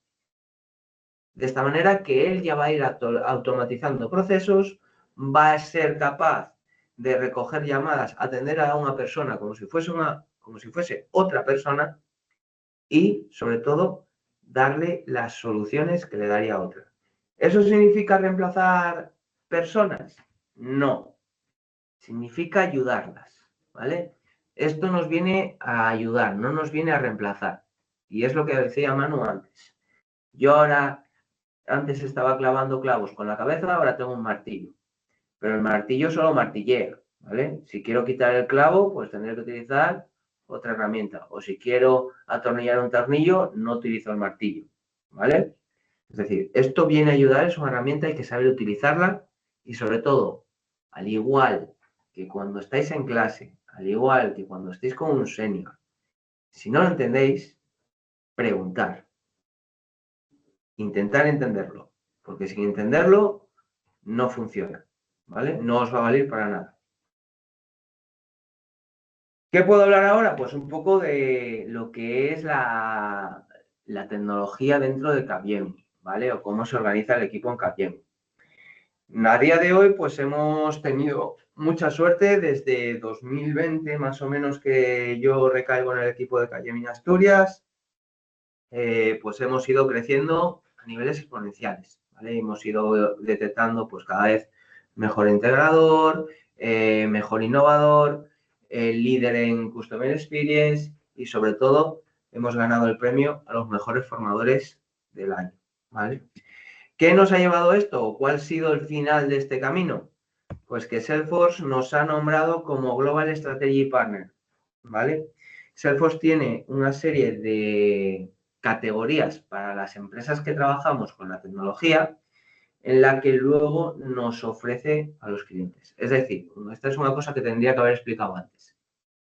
De esta manera que él ya va a ir automatizando procesos, va a ser capaz de recoger llamadas, atender a una persona como si fuese otra persona y, sobre todo, darle las soluciones que le daría otra. ¿Eso significa reemplazar personas? No. Significa ayudarlas, ¿vale? Esto nos viene a ayudar, no nos viene a reemplazar. Y es lo que decía Manu antes. Yo antes estaba clavando clavos con la cabeza, ahora tengo un martillo. Pero el martillo solo martillea, ¿vale? Si quiero quitar el clavo, pues tendré que utilizar otra herramienta. O si quiero atornillar un tornillo, no utilizo el martillo, ¿vale? Es decir, esto viene a ayudar, es una herramienta, hay que saber utilizarla y sobre todo, al igual que cuando estáis en clase, al igual que cuando estéis con un senior, si no lo entendéis, preguntar. Intentar entenderlo, porque sin entenderlo no funciona, ¿vale? No os va a valer para nada. ¿Qué puedo hablar ahora? Pues un poco de lo que es la tecnología dentro de Capgemini, ¿vale? O cómo se organiza el equipo en Capgemini. A día de hoy, pues hemos tenido mucha suerte desde 2020, más o menos, que yo recaigo en el equipo de Capgemini Asturias, pues hemos ido creciendo a niveles exponenciales, ¿vale? Hemos ido detectando, pues cada vez mejor integrador, mejor innovador, líder en Customer Experience y, sobre todo, hemos ganado el premio a los mejores formadores del año, ¿vale? ¿Qué nos ha llevado esto? ¿O cuál ha sido el final de este camino? Pues que Salesforce nos ha nombrado como Global Strategy Partner, ¿vale? Salesforce tiene una serie de categorías para las empresas que trabajamos con la tecnología en la que luego nos ofrece a los clientes. Es decir, esta es una cosa que tendría que haber explicado antes.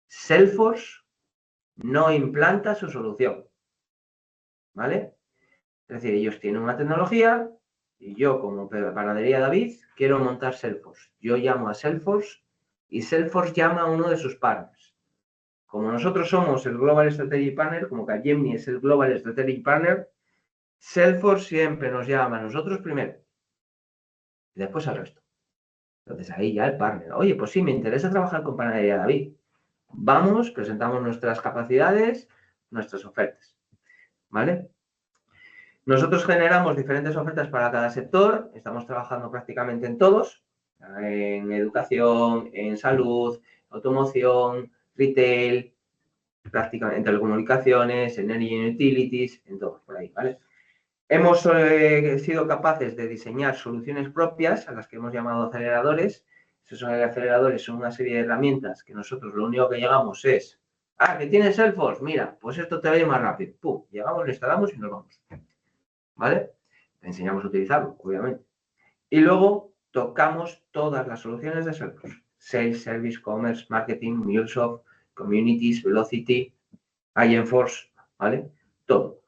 Salesforce no implanta su solución, ¿vale? Es decir, ellos tienen una tecnología y yo, como Panadería David, quiero montar Salesforce. Yo llamo a Salesforce y Salesforce llama a uno de sus partners. Como nosotros somos el Global Strategy Partner, como Capgemini es el Global Strategy Partner, Salesforce siempre nos llama a nosotros primero y después al resto. Entonces ahí ya el partner, oye, pues sí, me interesa trabajar con Panadería David. Vamos, presentamos nuestras capacidades, nuestras ofertas, ¿vale? Nosotros generamos diferentes ofertas para cada sector, estamos trabajando prácticamente en todos, en educación, en salud, automoción, retail, prácticamente en telecomunicaciones, en energy utilities, en todos por ahí, ¿vale? Hemos sido capaces de diseñar soluciones propias a las que hemos llamado aceleradores. Esos aceleradores son una serie de herramientas que nosotros lo único que llegamos es, que tienes Salesforce, mira, pues esto te va a ir más rápido. Pum, llegamos, lo instalamos y nos vamos. ¿Vale? Te enseñamos a utilizarlo, obviamente. Y luego tocamos todas las soluciones de Salesforce. Sales, Service, Commerce, Marketing, MuleSoft, Communities, Velocity, Agentforce, ¿vale? Todo.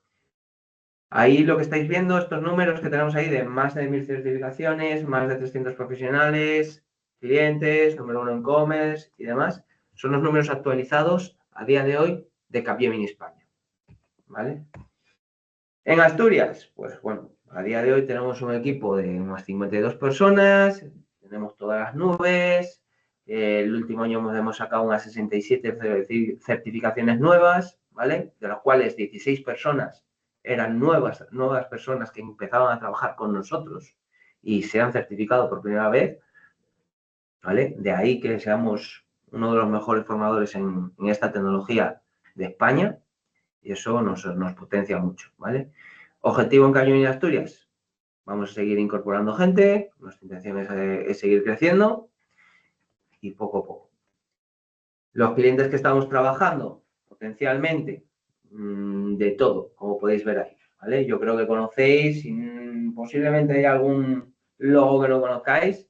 Ahí lo que estáis viendo, estos números que tenemos ahí de más de 1000 certificaciones, más de 300 profesionales, clientes, número 1 en Commerce y demás, son los números actualizados a día de hoy de Capgemini España, ¿vale? En Asturias, pues bueno, a día de hoy tenemos un equipo de unas 52 personas, tenemos todas las nubes, el último año hemos sacado unas 67 certificaciones nuevas, ¿vale? De las cuales 16 personas eran nuevas personas que empezaban a trabajar con nosotros y se han certificado por primera vez, ¿vale? De ahí que seamos uno de los mejores formadores en esta tecnología de España y eso nos potencia mucho, ¿vale? Objetivo en Capgemini Asturias, vamos a seguir incorporando gente, nuestra intención es seguir creciendo y poco a poco. Los clientes que estamos trabajando, potencialmente, de todo, como podéis ver ahí, ¿vale? Yo creo que conocéis, posiblemente hay algún logo que no conozcáis,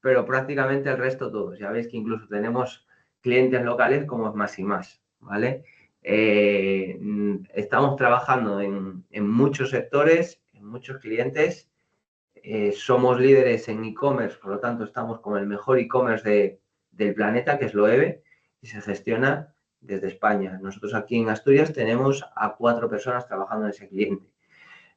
pero prácticamente el resto todos. Ya veis que incluso tenemos clientes locales como es Más y Más, ¿vale? Estamos trabajando en muchos sectores, en muchos clientes. Somos líderes en e-commerce, por lo tanto estamos con el mejor e-commerce del planeta, que es Loewe, y se gestiona desde España. Nosotros aquí en Asturias tenemos a 4 personas trabajando en ese cliente.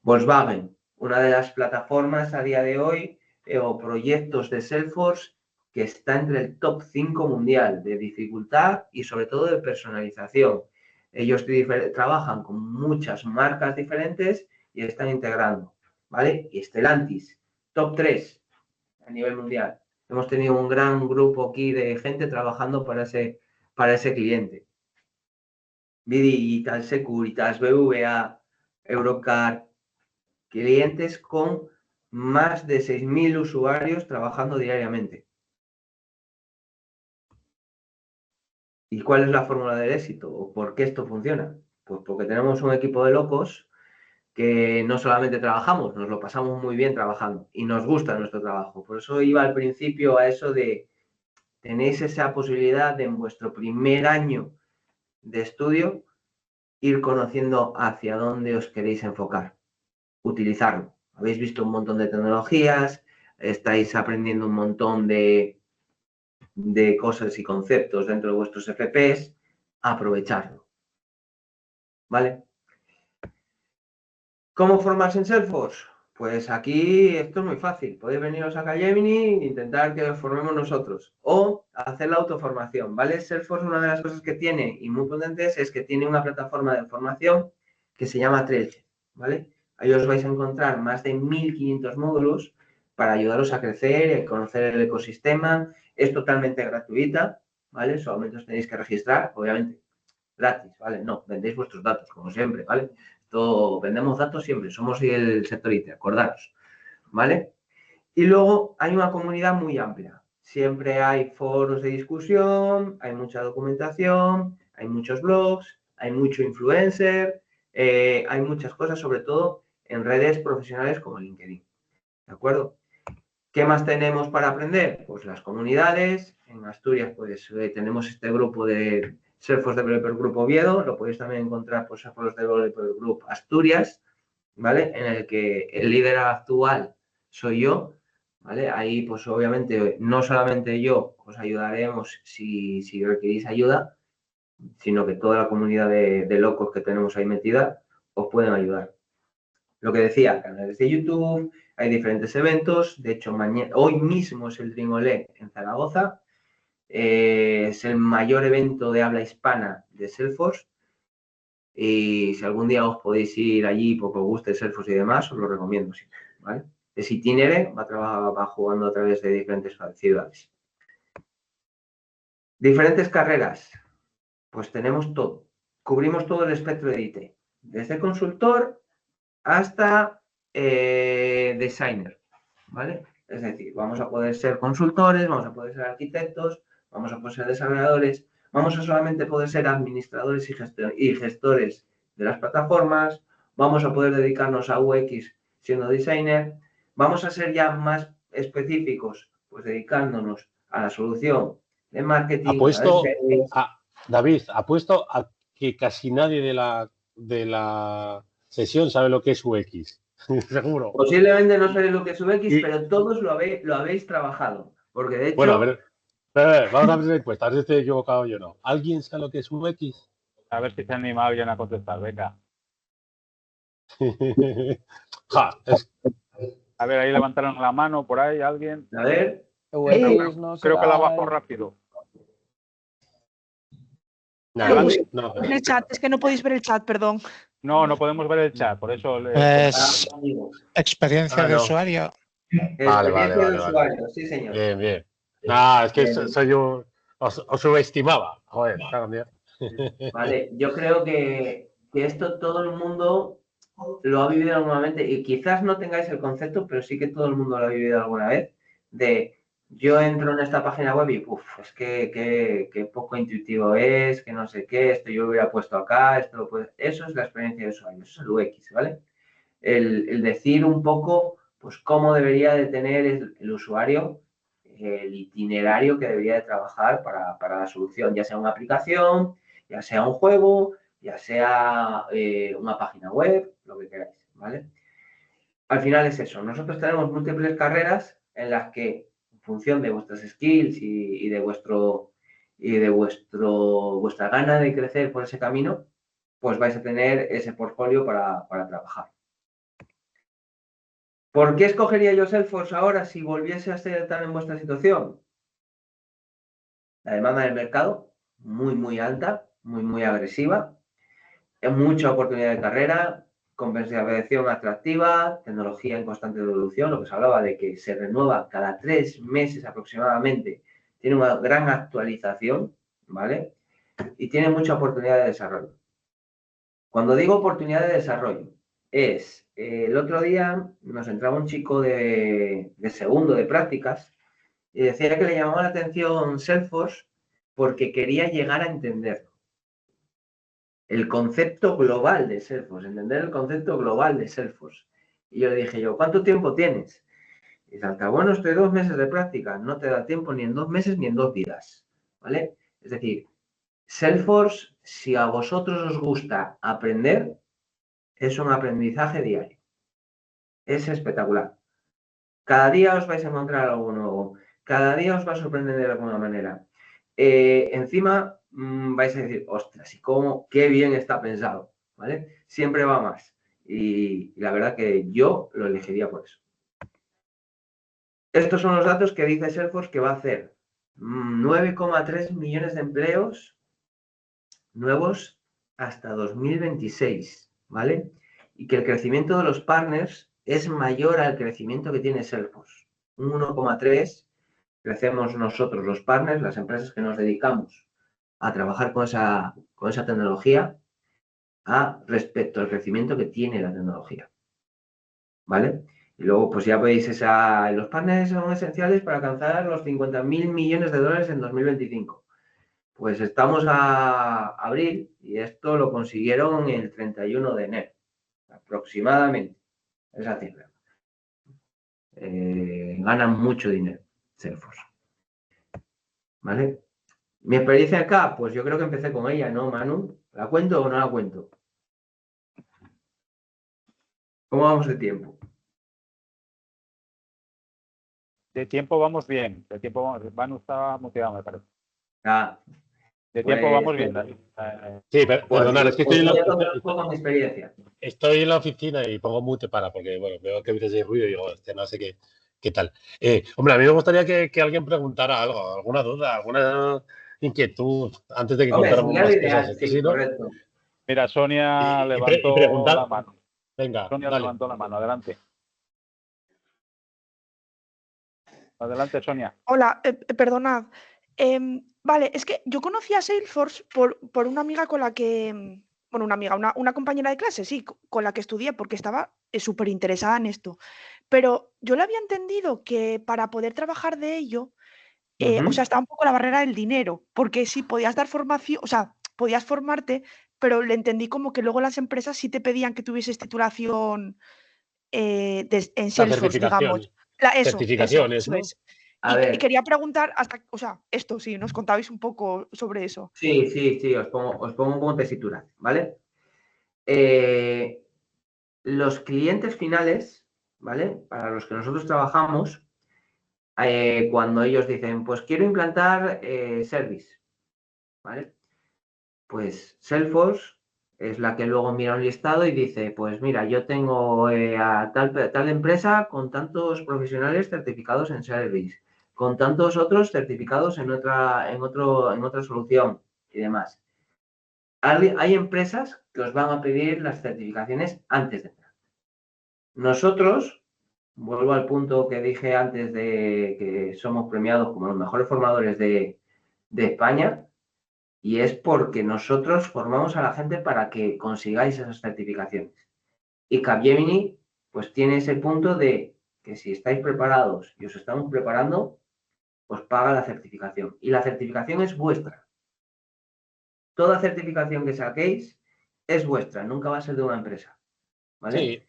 Volkswagen, una de las plataformas a día de hoy o proyectos de Salesforce que está entre el top 5 mundial de dificultad y sobre todo de personalización. Ellos trabajan con muchas marcas diferentes y están integrando, ¿vale? Y Stellantis, top 3 a nivel mundial. Hemos tenido un gran grupo aquí de gente trabajando para ese cliente. Digital, Securitas, BVA, Eurocar, clientes con más de 6.000 usuarios trabajando diariamente. ¿Y cuál es la fórmula del éxito? ¿O por qué esto funciona? Pues porque tenemos un equipo de locos que no solamente trabajamos, nos lo pasamos muy bien trabajando y nos gusta nuestro trabajo. Por eso iba al principio a eso de tenéis esa posibilidad de en vuestro primer año de estudio ir conociendo hacia dónde os queréis enfocar, utilizarlo. Habéis visto un montón de tecnologías, estáis aprendiendo un montón de cosas y conceptos dentro de vuestros FPs, aprovecharlo. ¿Vale? ¿Cómo formarse en Salesforce? Pues aquí esto es muy fácil. Podéis veniros a Capgemini e intentar que os formemos nosotros. O hacer la autoformación, ¿vale? Salesforce, una de las cosas que tiene y muy potentes es que tiene una plataforma de formación que se llama Trailhead, ¿vale? Ahí os vais a encontrar más de 1.500 módulos para ayudaros a crecer y conocer el ecosistema. Es totalmente gratuita, ¿vale? Solamente os tenéis que registrar, obviamente, gratis, ¿vale? No, vendéis vuestros datos, como siempre, ¿vale? Vendemos datos siempre, somos el sector IT, acordaros, ¿vale? Y luego hay una comunidad muy amplia. Siempre hay foros de discusión, hay mucha documentación, hay muchos blogs, hay mucho influencer, hay muchas cosas, sobre todo en redes profesionales como LinkedIn, ¿de acuerdo? ¿Qué más tenemos para aprender? Pues las comunidades. En Asturias, pues tenemos este grupo de Salesforce Developer Group Oviedo, lo podéis también encontrar por Salesforce Developer Group Asturias, ¿vale? En el que el líder actual soy yo, ¿vale? Ahí, pues obviamente, no solamente yo os ayudaremos si requerís ayuda, sino que toda la comunidad de locos que tenemos ahí metida os pueden ayudar. Lo que decía, canales de YouTube, hay diferentes eventos. De hecho, hoy mismo es el Dringolé en Zaragoza. Es el mayor evento de habla hispana de Salesforce. Y si algún día os podéis ir allí porque os guste Salesforce y demás, os lo recomiendo siempre, ¿vale? Es itinere, va jugando a través de diferentes ciudades. Diferentes carreras. Pues tenemos todo. Cubrimos todo el espectro de IT. Desde consultor hasta designer, ¿vale? Es decir, vamos a poder ser consultores, vamos a poder ser arquitectos, vamos a poder ser desarrolladores, vamos a solamente poder ser administradores y gestores de las plataformas, vamos a poder dedicarnos a UX siendo designer, vamos a ser ya más específicos, pues dedicándonos a la solución de marketing. David, apuesto a que casi nadie de la sesión sabe lo que es UX. Seguro. Posiblemente no sabéis lo que es UX, pero todos lo habéis trabajado. Porque de hecho. Bueno, a ver, vamos a ver la encuesta, a ver si estoy equivocado yo o no. ¿Alguien sabe lo que es UX? A ver si se anima alguien a contestar, venga. A ver, ahí levantaron la mano por ahí alguien. A ver. UX no Creo que la será bajó rápido. No. En el chat, es que no podéis ver el chat, perdón. No podemos ver el chat, por eso Es experiencia de no. usuario. Experiencia de usuario, sí, señor. Bien. No, es que soy yo. Os subestimaba. Joder, Vale, yo creo que esto todo el mundo lo ha vivido alguna vez y quizás no tengáis el concepto, pero sí que todo el mundo lo ha vivido alguna vez de yo entro en esta página web y es que poco intuitivo es, que no sé qué, esto yo lo hubiera puesto acá, eso es la experiencia de usuario, eso es el UX, ¿vale? El decir un poco pues cómo debería de tener el usuario el itinerario que debería de trabajar para la solución, ya sea una aplicación, ya sea un juego, ya sea una página web, lo que queráis, ¿vale? Al final es eso. Nosotros tenemos múltiples carreras en las que, en función de vuestras skills y de vuestra gana de crecer por ese camino, pues vais a tener ese portfolio para trabajar. ¿Por qué escogería yo Salesforce ahora si volviese a estar en vuestra situación? La demanda del mercado, muy alta, muy agresiva. Hay mucha oportunidad de carrera, compensación atractiva, tecnología en constante evolución, lo que se hablaba de que se renueva cada 3 meses aproximadamente, tiene una gran actualización, ¿vale? Y tiene mucha oportunidad de desarrollo. Cuando digo oportunidad de desarrollo, el otro día nos entraba un chico de segundo de prácticas y decía que le llamaba la atención Salesforce porque quería llegar a entenderlo. El concepto global de Salesforce, entender el concepto global de Salesforce. Y yo le dije ¿cuánto tiempo tienes? Y dice, bueno, estoy 2 meses de práctica, no te da tiempo ni en 2 meses ni en 2 vidas, ¿vale? Es decir, Salesforce, si a vosotros os gusta aprender, es un aprendizaje diario. Es espectacular. Cada día os vais a encontrar algo nuevo. Cada día os va a sorprender de alguna manera. Encima vais a decir, ostras, ¿y cómo? Qué bien está pensado, ¿vale? Siempre va más. Y la verdad que yo lo elegiría por eso. Estos son los datos que dice Salesforce que va a hacer 9,3 millones de empleos nuevos hasta 2026, ¿vale? Y que el crecimiento de los partners es mayor al crecimiento que tiene Salesforce. Un 1,3 crecemos nosotros, los partners, las empresas que nos dedicamos a trabajar con esa tecnología, respecto al crecimiento que tiene la tecnología, ¿vale? Y luego, pues ya veis, los partners son esenciales para alcanzar los 50.000 millones de dólares en 2025. Pues estamos a abril y esto lo consiguieron el 31 de enero, aproximadamente, esa cifra. Ganan mucho dinero, Salesforce. ¿Vale? Mi experiencia acá, pues yo creo que empecé con ella, ¿no, Manu? ¿La cuento o no la cuento? ¿Cómo vamos de tiempo? De tiempo vamos bien. De tiempo vamos... Manu estaba muteado, me parece. De tiempo Pues, vamos bien, David. Sí, perdonad, es que voy a contar un poco mi experiencia. estoy en la oficina y pongo mute porque, bueno, veo que a veces hay ruido y digo, no sé qué tal. Hombre, a mí me gustaría que alguien preguntara algo, alguna duda, alguna inquietud, antes de que contáramos más cosas. Sí, ¿no? correcto. Mira, Sonia levantó la mano. Venga, Sonia levantó la mano, adelante. Adelante, Sonia. Hola, perdonad. Vale, es que yo conocí a Salesforce por una amiga con la que, bueno, una compañera de clase, sí, con la que estudié, porque estaba súper interesada en esto. Pero yo le había entendido que para poder trabajar de ello, o sea, estaba un poco la barrera del dinero, porque sí, podías dar formación, o sea, podías formarte, pero le entendí como que luego las empresas sí te pedían que tuvieses titulación en Salesforce, digamos. Certificaciones, ¿no? Es. Y quería preguntar o sea, esto, sí, nos contabais un poco sobre eso. Sí, os pongo un poco en tesitura, ¿vale? Los clientes finales, ¿vale? Para los que nosotros trabajamos, cuando ellos dicen, pues quiero implantar Service, ¿vale? Pues Salesforce es la que luego mira un listado y dice, pues mira, yo tengo a tal empresa con tantos profesionales certificados en Service, con tantos otros certificados en otra solución y demás. Hay empresas que os van a pedir las certificaciones antes de entrar. Nosotros, vuelvo al punto que dije antes de que somos premiados como los mejores formadores de España, y es porque nosotros formamos a la gente para que consigáis esas certificaciones. Y Capgemini, pues tiene ese punto de que si estáis preparados y os estamos preparando, os paga la certificación. Y la certificación es vuestra. Toda certificación que saquéis es vuestra, nunca va a ser de una empresa. ¿Vale? Sí,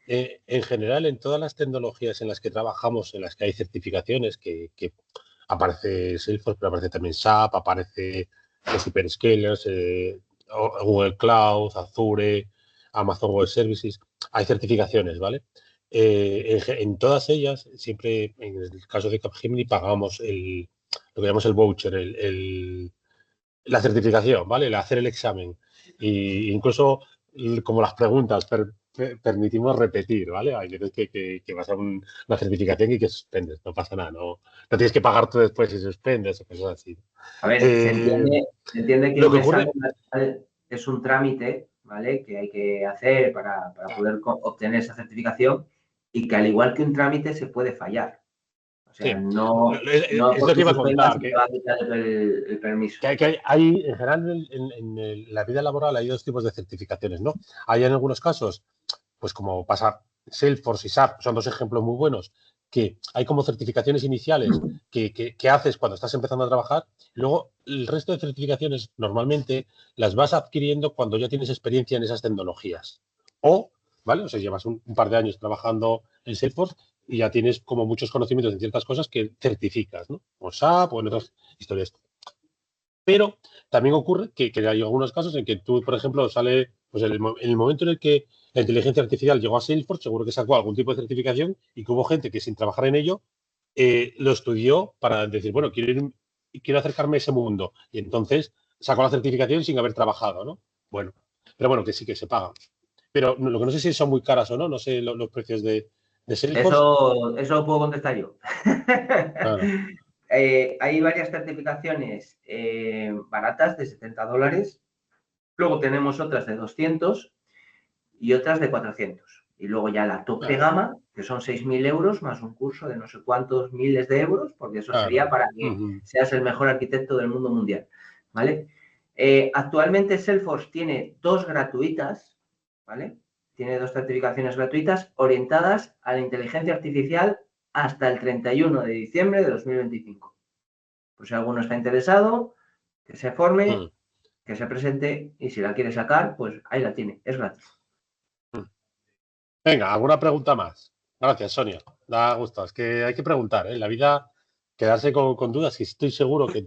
en general, en todas las tecnologías en las que trabajamos, en las que hay certificaciones, que aparece Salesforce, pero aparece también SAP, aparece los Hyperscalers, Google Cloud, Azure, Amazon Web Services, hay certificaciones, ¿vale? En todas ellas, siempre, en el caso de Capgemini, pagamos lo que llamamos el voucher, la certificación, ¿vale? El hacer el examen. Y incluso como las preguntas permitimos repetir, ¿vale? Hay veces que vas a una certificación y que suspendes, no pasa nada, no tienes que pagar tú después si suspendes o cosas así. A ver, se entiende que lo que un ocurre- examen es un trámite, ¿vale? Que hay que hacer para poder obtener esa certificación y que al igual que un trámite se puede fallar. O sea, Sí. no es lo porque que iba a suspendas contar, te va a quitar el permiso. que hay en general en la vida laboral hay dos tipos de certificaciones, ¿no? Hay en algunos casos, pues como pasa Salesforce y SAP, son dos ejemplos muy buenos, que hay como certificaciones iniciales que haces cuando estás empezando a trabajar, y luego el resto de certificaciones normalmente las vas adquiriendo cuando ya tienes experiencia en esas tecnologías. O, ¿vale? O sea, llevas un par de años trabajando en Salesforce y ya tienes como muchos conocimientos en ciertas cosas que certificas, ¿no? O SAP o en otras historias. Pero también ocurre que hay algunos casos en que tú, por ejemplo, sale, pues en el momento en el que la inteligencia artificial llegó a Salesforce, seguro que sacó algún tipo de certificación y que hubo gente que sin trabajar en ello lo estudió para decir, bueno, quiero acercarme a ese mundo. Y entonces sacó la certificación sin haber trabajado, ¿no? Bueno, pero bueno, que sí que se paga. Pero lo que no sé si son muy caras o no, no sé los precios de Salesforce. Eso lo puedo contestar yo. Claro. Hay varias certificaciones baratas de $70. Luego tenemos otras de 200 y otras de 400. Y luego ya la tope gama, que son 6.000 euros más un curso de no sé cuántos miles de euros, porque eso sería para que seas el mejor arquitecto del mundo mundial. ¿Vale? Actualmente Salesforce tiene 2 gratuitas, ¿vale? Tiene 2 certificaciones gratuitas orientadas a la inteligencia artificial hasta el 31 de diciembre de 2025. Pues si alguno está interesado, que se forme, que se presente y si la quiere sacar, pues ahí la tiene, es gratis. Venga, ¿alguna pregunta más? Gracias, Sonia. Da gusto. Es que hay que preguntar, ¿eh? En la vida, quedarse con dudas. Y estoy seguro que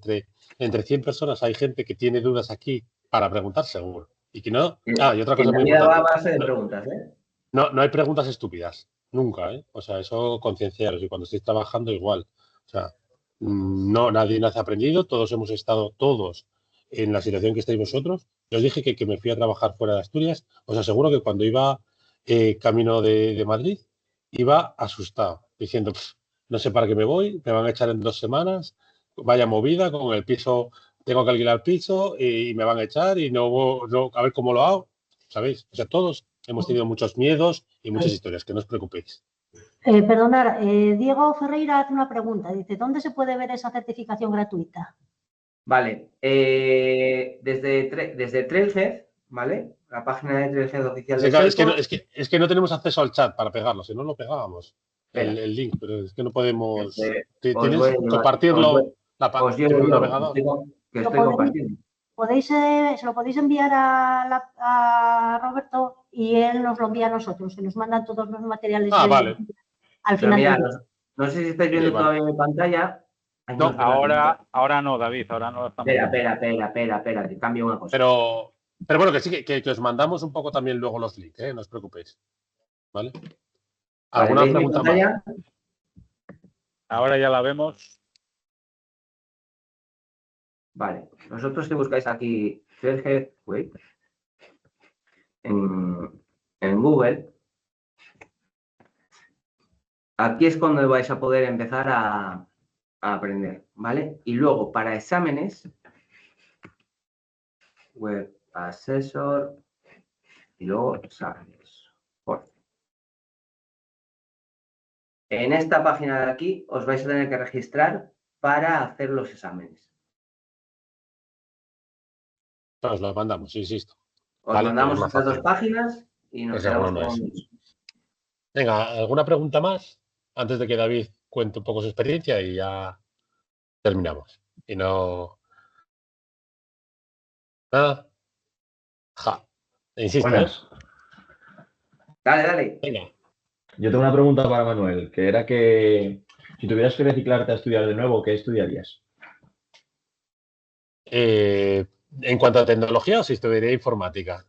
entre 100 personas hay gente que tiene dudas aquí para preguntar, seguro. Y que no. Y otra cosa La muy vida va a importante. base de preguntas, ¿eh? No hay preguntas estúpidas. Nunca, ¿eh? O sea, eso concienciaros. Y cuando estéis trabajando, igual. O sea, no, nadie nace aprendido. Todos hemos estado, todos, en la situación que estáis vosotros. Yo os dije que me fui a trabajar fuera de Asturias. Os aseguro que cuando iba camino de Madrid, iba asustado, diciendo, no sé para qué me voy, me van a echar en 2 semanas, vaya movida, con el piso, tengo que alquilar piso y me van a echar y no, a ver cómo lo hago, ¿sabéis? O sea, todos hemos tenido muchos miedos y muchas historias, que no os preocupéis. Perdonad, Diego Ferreira hace una pregunta. Dice, ¿dónde se puede ver esa certificación gratuita? Vale. Desde Trailhead, ¿vale? La página de Trailhead oficial de Salesforce. Es que no tenemos acceso al chat para pegarlo, si no lo pegábamos. El link, pero es que no podemos. ¿Tienes compartirlo? Os llevo el yo, navegador. que estoy compartiendo. Se lo podéis enviar a Roberto y él nos lo envía a nosotros, se nos mandan todos los materiales vale. al final. Mira, no sé si estáis viendo todavía mi pantalla. No, ahora no, David, ahora no lo estamos viendo. Espera, te cambio una cosa. Pero bueno, que sí, que os mandamos un poco también luego los links, no os preocupéis. ¿Vale? ¿Alguna pregunta más? Ahora ya la vemos. Vale, vosotros si buscáis aquí Trailhead en Google, aquí es cuando vais a poder empezar a aprender, ¿vale? Y luego para exámenes, Web Assessor y luego exámenes. En esta página de aquí os vais a tener que registrar para hacer los exámenes. Os lo mandamos, insisto. Os mandamos estas 2 páginas y nos quedamos con eso. Venga, ¿alguna pregunta más? Antes de que David cuente un poco su experiencia y ya terminamos. Y no. Nada. Insisto. Buenas. Dale. Venga. Yo tengo una pregunta para Manuel, que era que si tuvieras que reciclarte a estudiar de nuevo, ¿qué estudiarías? ¿En cuanto a tecnología o si estudiaría informática?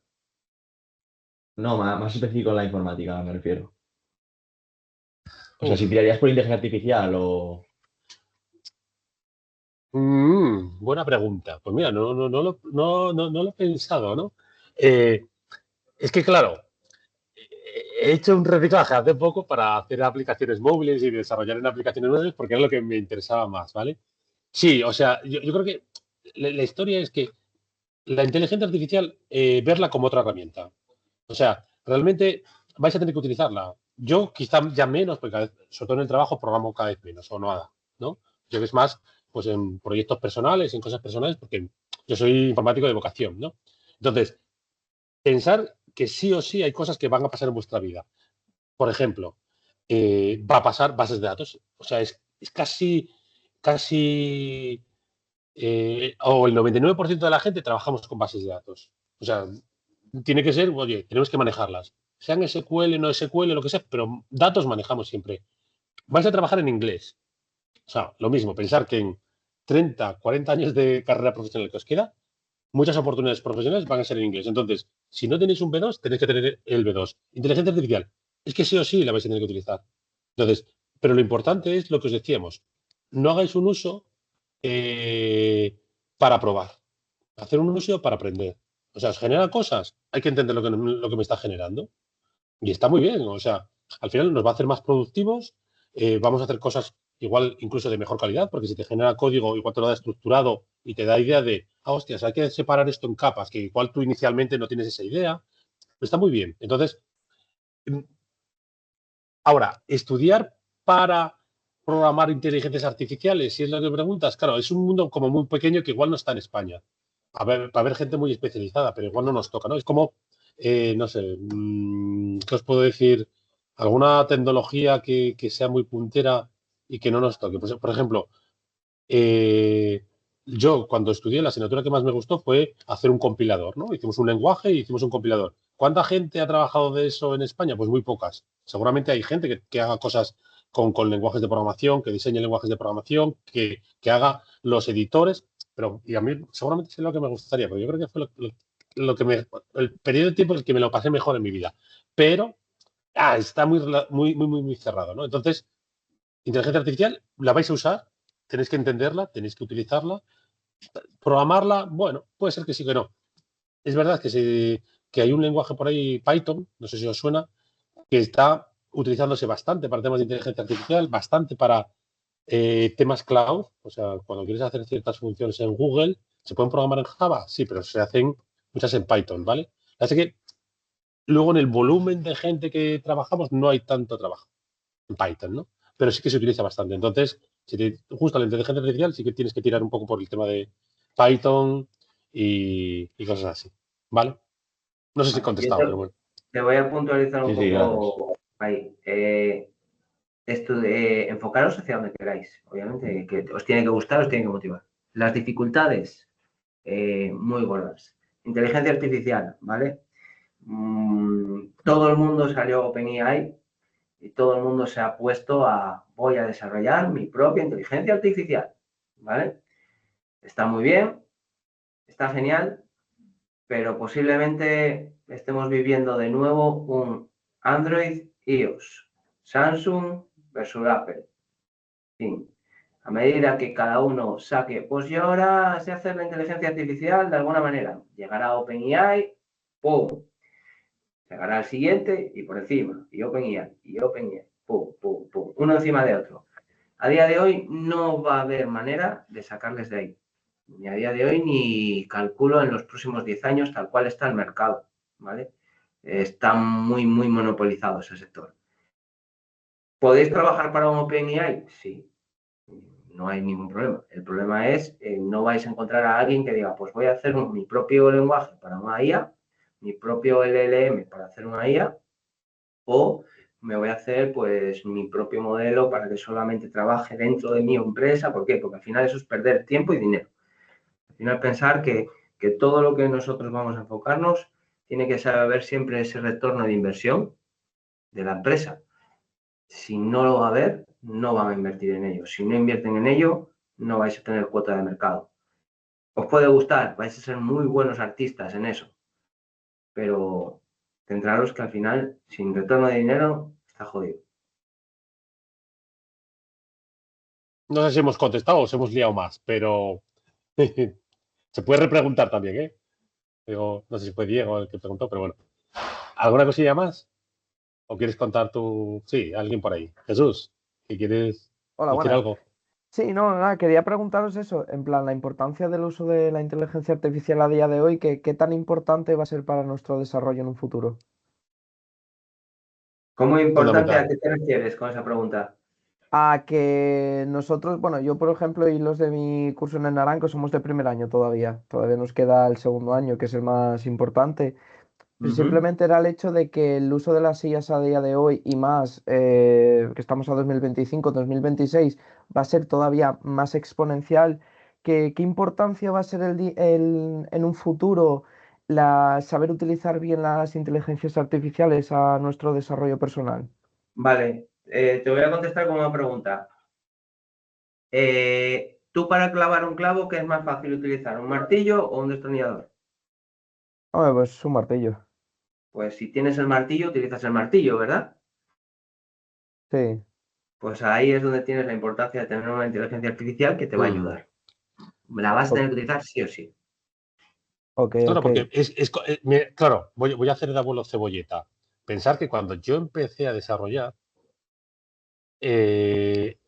No, más específico en la informática, me refiero. O sea, si tirarías por inteligencia artificial o... Buena pregunta. Pues mira, no lo he pensado, ¿no? Es que, claro, he hecho un reciclaje hace poco para hacer aplicaciones móviles y desarrollar en aplicaciones móviles porque era lo que me interesaba más, ¿vale? Sí, o sea, yo creo que la historia es que la inteligencia artificial, verla como otra herramienta. O sea, realmente vais a tener que utilizarla. Yo quizá ya menos, porque sobre todo en el trabajo programo cada vez menos o nada, ¿no? Yo es más pues en proyectos personales, en cosas personales, porque yo soy informático de vocación, ¿no? Entonces, pensar que sí o sí hay cosas que van a pasar en vuestra vida. Por ejemplo, va a pasar bases de datos. O sea, es casi o el 99% de la gente trabajamos con bases de datos. O sea, tiene que ser, oye, tenemos que manejarlas. Sean SQL, no SQL, lo que sea, pero datos manejamos siempre. Vais a trabajar en inglés. O sea, lo mismo, pensar que en 30, 40 años de carrera profesional que os queda, muchas oportunidades profesionales van a ser en inglés. Entonces, si no tenéis un B2, tenéis que tener el B2. Inteligencia artificial, es que sí o sí la vais a tener que utilizar. Entonces, pero lo importante es lo que os decíamos. No hagáis un uso para probar. Hacer un uso para aprender. O sea, os genera cosas. Hay que entender lo que me está generando. Y está muy bien. O sea, al final nos va a hacer más productivos. Vamos a hacer cosas igual incluso de mejor calidad, porque si te genera código, igual te lo da estructurado y te da idea de, hostias, hay que separar esto en capas, que igual tú inicialmente no tienes esa idea. Está muy bien. Entonces, ahora, estudiar para programar inteligencias artificiales, si es lo que me preguntas, claro, es un mundo como muy pequeño que igual no está en España. Va a haber gente muy especializada, pero igual no nos toca, ¿no? Es como, no sé, ¿qué os puedo decir? Alguna tecnología que sea muy puntera y que no nos toque. Pues, por ejemplo, yo cuando estudié la asignatura que más me gustó fue hacer un compilador, ¿no? Hicimos un lenguaje y hicimos un compilador. ¿Cuánta gente ha trabajado de eso en España? Pues muy pocas. Seguramente hay gente que haga cosas con lenguajes de programación, que diseñe lenguajes de programación, que haga los editores, pero y a mí seguramente es lo que me gustaría, pero yo creo que fue lo que el periodo de tiempo en el que me lo pasé mejor en mi vida. Pero está muy cerrado, ¿no? Entonces, inteligencia artificial la vais a usar, tenéis que entenderla, tenéis que utilizarla. Programarla, bueno, puede ser que sí que no. Es verdad que hay un lenguaje por ahí, Python, no sé si os suena, que está utilizándose bastante para temas de inteligencia artificial, bastante para temas cloud. O sea, cuando quieres hacer ciertas funciones en Google, ¿se pueden programar en Java? Sí, pero se hacen muchas en Python, ¿vale? Así que luego en el volumen de gente que trabajamos no hay tanto trabajo en Python, ¿no? Pero sí que se utiliza bastante. Entonces, si te gusta la inteligencia artificial, sí que tienes que tirar un poco por el tema de Python y cosas así, ¿vale? No sé si he contestado, pero bueno. Te voy a puntualizar un Sí, poco ahí. Enfocaros hacia donde queráis. Obviamente, que os tiene que gustar, os tiene que motivar. Las dificultades, muy gordas. Inteligencia artificial, ¿vale? Todo el mundo salió a OpenAI y todo el mundo se ha puesto voy a desarrollar mi propia inteligencia artificial, ¿vale? Está muy bien, está genial, pero posiblemente estemos viviendo de nuevo un Android iOS, Samsung versus Apple. Fin. A medida que cada uno saque, pues yo ahora sé hacer la inteligencia artificial de alguna manera. Llegará OpenAI, ¡pum! Llegará al siguiente y por encima, y OpenAI, ¡pum, pum, pum! Uno encima de otro. A día de hoy no va a haber manera de sacarles de ahí. Ni a día de hoy ni calculo en los próximos 10 años tal cual está el mercado, ¿vale? Está muy monopolizado ese sector. ¿Podéis trabajar para un OpenAI? Sí, no hay ningún problema. El problema es no vais a encontrar a alguien que diga, pues voy a hacer mi propio lenguaje para una IA, mi propio LLM para hacer una IA, o me voy a hacer pues mi propio modelo para que solamente trabaje dentro de mi empresa. ¿Por qué? Porque al final eso es perder tiempo y dinero. Al final pensar que todo lo que nosotros vamos a enfocarnos tiene que saber siempre ese retorno de inversión de la empresa. Si no lo va a haber, no van a invertir en ello. Si no invierten en ello, no vais a tener cuota de mercado. Os puede gustar, vais a ser muy buenos artistas en eso, pero centraros que al final, sin retorno de dinero, está jodido. No sé si hemos contestado o os hemos liado más, pero se puede repreguntar también, ¿eh? Digo, no sé si fue Diego el que preguntó, pero bueno. ¿Alguna cosilla más? ¿O quieres contar tú? Sí, alguien por ahí. Jesús, ¿qué quieres Hola, decir buenas. algo? Sí, no, nada, quería preguntaros eso, en plan, la importancia del uso de la inteligencia artificial a día de hoy, ¿qué tan importante va a ser para nuestro desarrollo en un futuro? ¿Cómo importante a Fundamental. qué te refieres con esa pregunta? A que nosotros, bueno, yo por ejemplo y los de mi curso en el Naranco somos de primer año todavía nos queda el segundo año, que es el más importante. Pues Ujú. simplemente era el hecho de que el uso de las sillas a día de hoy y más, que estamos a 2025, 2026, va a ser todavía más exponencial. ¿Qué importancia va a ser en un futuro saber utilizar bien las inteligencias artificiales a nuestro desarrollo personal? Vale, te voy a contestar con una pregunta. ¿Tú para clavar un clavo, qué es más fácil utilizar, un martillo o un destornillador? Hombre, pues un martillo. Pues si tienes el martillo, utilizas el martillo, ¿verdad? Sí, Pues ahí es donde tienes la importancia de tener una inteligencia artificial que te va a Mm. ayudar. La vas a o- tener que utilizar sí o sí. ok, Claro, ok. porque claro, voy a hacer de abuelo cebolleta. Pensar que cuando yo empecé a desarrollar,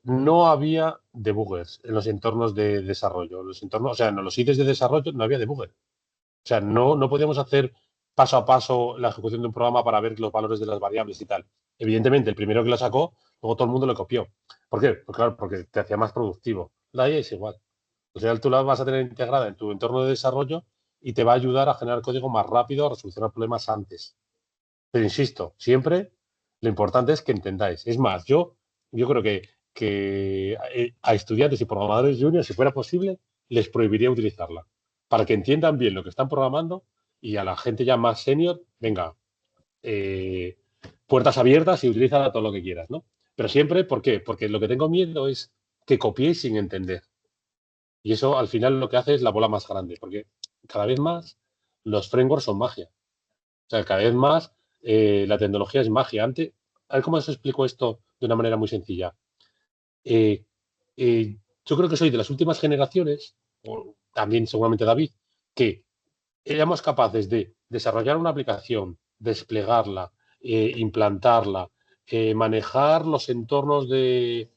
no había debuggers en los entornos de desarrollo. Los entornos, o sea, en los IDs de desarrollo no había debugger. O sea, no podíamos hacer paso a paso la ejecución de un programa para ver los valores de las variables y tal. Evidentemente, el primero que lo sacó, luego todo el mundo lo copió. ¿Por qué? Pues claro, porque te hacía más productivo. La IA es igual. O sea, tú la vas a tener integrada en tu entorno de desarrollo y te va a ayudar a generar código más rápido, a resolucionar problemas antes. Pero insisto, siempre lo importante es que entendáis. Es más, yo creo que a estudiantes y programadores juniors, si fuera posible, les prohibiría utilizarla. Para que entiendan bien lo que están programando y a la gente ya más senior, venga, eh, puertas abiertas y utiliza todo lo que quieras, ¿no? Pero siempre, ¿por qué? Porque lo que tengo miedo es que copiéis sin entender. Y eso al final lo que hace es la bola más grande, porque cada vez más los frameworks son magia. O sea, cada vez más la tecnología es magia. Antes, a ver cómo os explico esto de una manera muy sencilla. Eh, yo creo que soy de las últimas generaciones, o también seguramente David, que éramos capaces de desarrollar una aplicación, desplegarla, implantarla, manejar los entornos de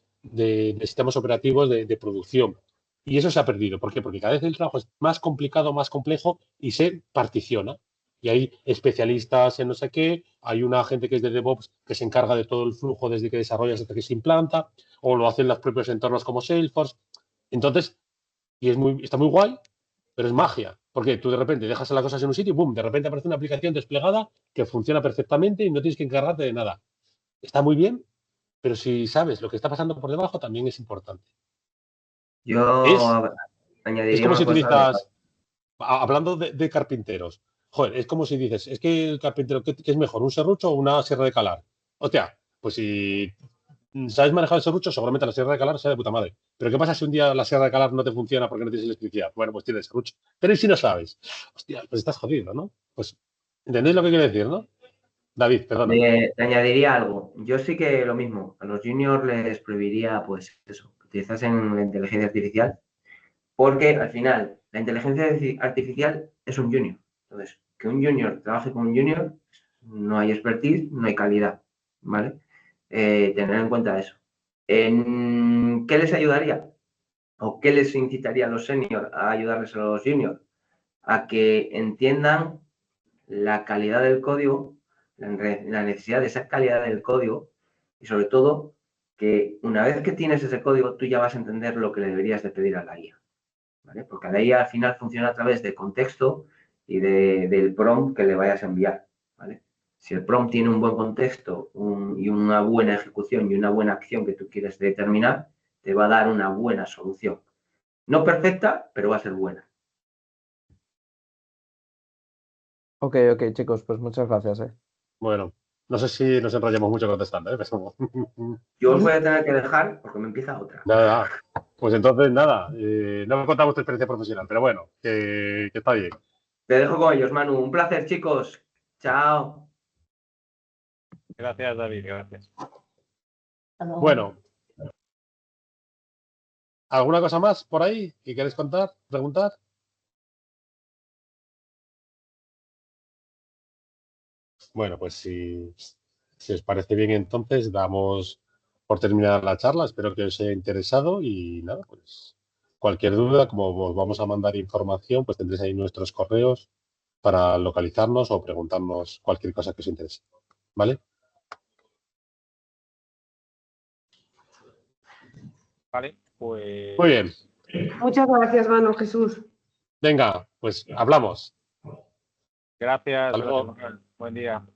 sistemas operativos de producción. Y eso se ha perdido. ¿Por qué? Porque cada vez el trabajo es más complicado, más complejo y se particiona. Y hay especialistas en no sé qué, hay una gente que es de DevOps que se encarga de todo el flujo desde que desarrollas hasta que se implanta, o lo hacen los propios entornos como Salesforce. Entonces, está muy guay, pero es magia. Porque tú de repente dejas las cosas en un sitio y ¡boom! De repente aparece una aplicación desplegada que funciona perfectamente y no tienes que encargarte de nada. Está muy bien, pero si sabes lo que está pasando por debajo, también es importante. Es, Yo es añadiría como una si cosa. utilizas, hablando de carpinteros, joder, es como si dices, es que el carpintero, ¿qué es mejor, un serrucho o una sierra de calar? Hostia, pues si sabes manejar el serrucho, seguramente la sierra de calar sea de puta madre. Pero ¿qué pasa si un día la sierra de calar no te funciona porque no tienes electricidad? Bueno, pues tienes serrucho. Pero ¿y si no sabes? Hostia, pues estás jodido, ¿no? Pues, ¿entendéis lo que quiero decir, no? David, perdona. Te añadiría algo. Yo sí que lo mismo. A los juniors les prohibiría, pues eso, que utilizasen la inteligencia artificial, porque al final la inteligencia artificial es un junior. Entonces, que un junior trabaje con un junior, no hay expertise, no hay calidad, ¿vale? Tener en cuenta eso. ¿Qué les ayudaría? ¿O qué les incitaría a los seniors a ayudarles a los juniors? A que entiendan la calidad del código, la necesidad de esa calidad del código y sobre todo que una vez que tienes ese código tú ya vas a entender lo que le deberías de pedir a la IA, ¿vale? Porque la IA al final funciona a través de contexto y del prompt que le vayas a enviar, ¿vale? Si el prompt tiene un buen contexto y una buena ejecución y una buena acción que tú quieres determinar, te va a dar una buena solución. No perfecta, pero va a ser buena. Ok, ok, chicos, pues muchas gracias, Bueno, no sé si nos enrollamos mucho contestando, ¿eh? Pero, Yo os voy a tener que dejar porque me empieza otra. nada, pues entonces nada, no me contamos tu experiencia profesional, pero bueno, que está bien. Te dejo con ellos, Manu. Un placer, chicos. Chao. Gracias, David, gracias. Hasta luego. Bueno, ¿alguna cosa más por ahí que queréis contar, preguntar? Bueno, pues si Si os parece bien, entonces damos por terminada la charla. Espero que os haya interesado y nada, pues cualquier duda, como os vamos a mandar información, pues tendréis ahí nuestros correos para localizarnos o preguntarnos cualquier cosa que os interese. ¿Vale? Vale, pues Muy bien. Muchas gracias, Manu, Jesús. Venga, pues hablamos. gracias, Hasta luego. gracias, Manuel. Buen día.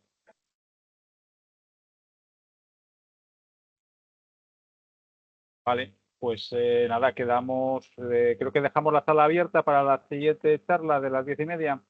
Vale, pues nada, quedamos, creo que dejamos la sala abierta para la siguiente charla de las 10:30.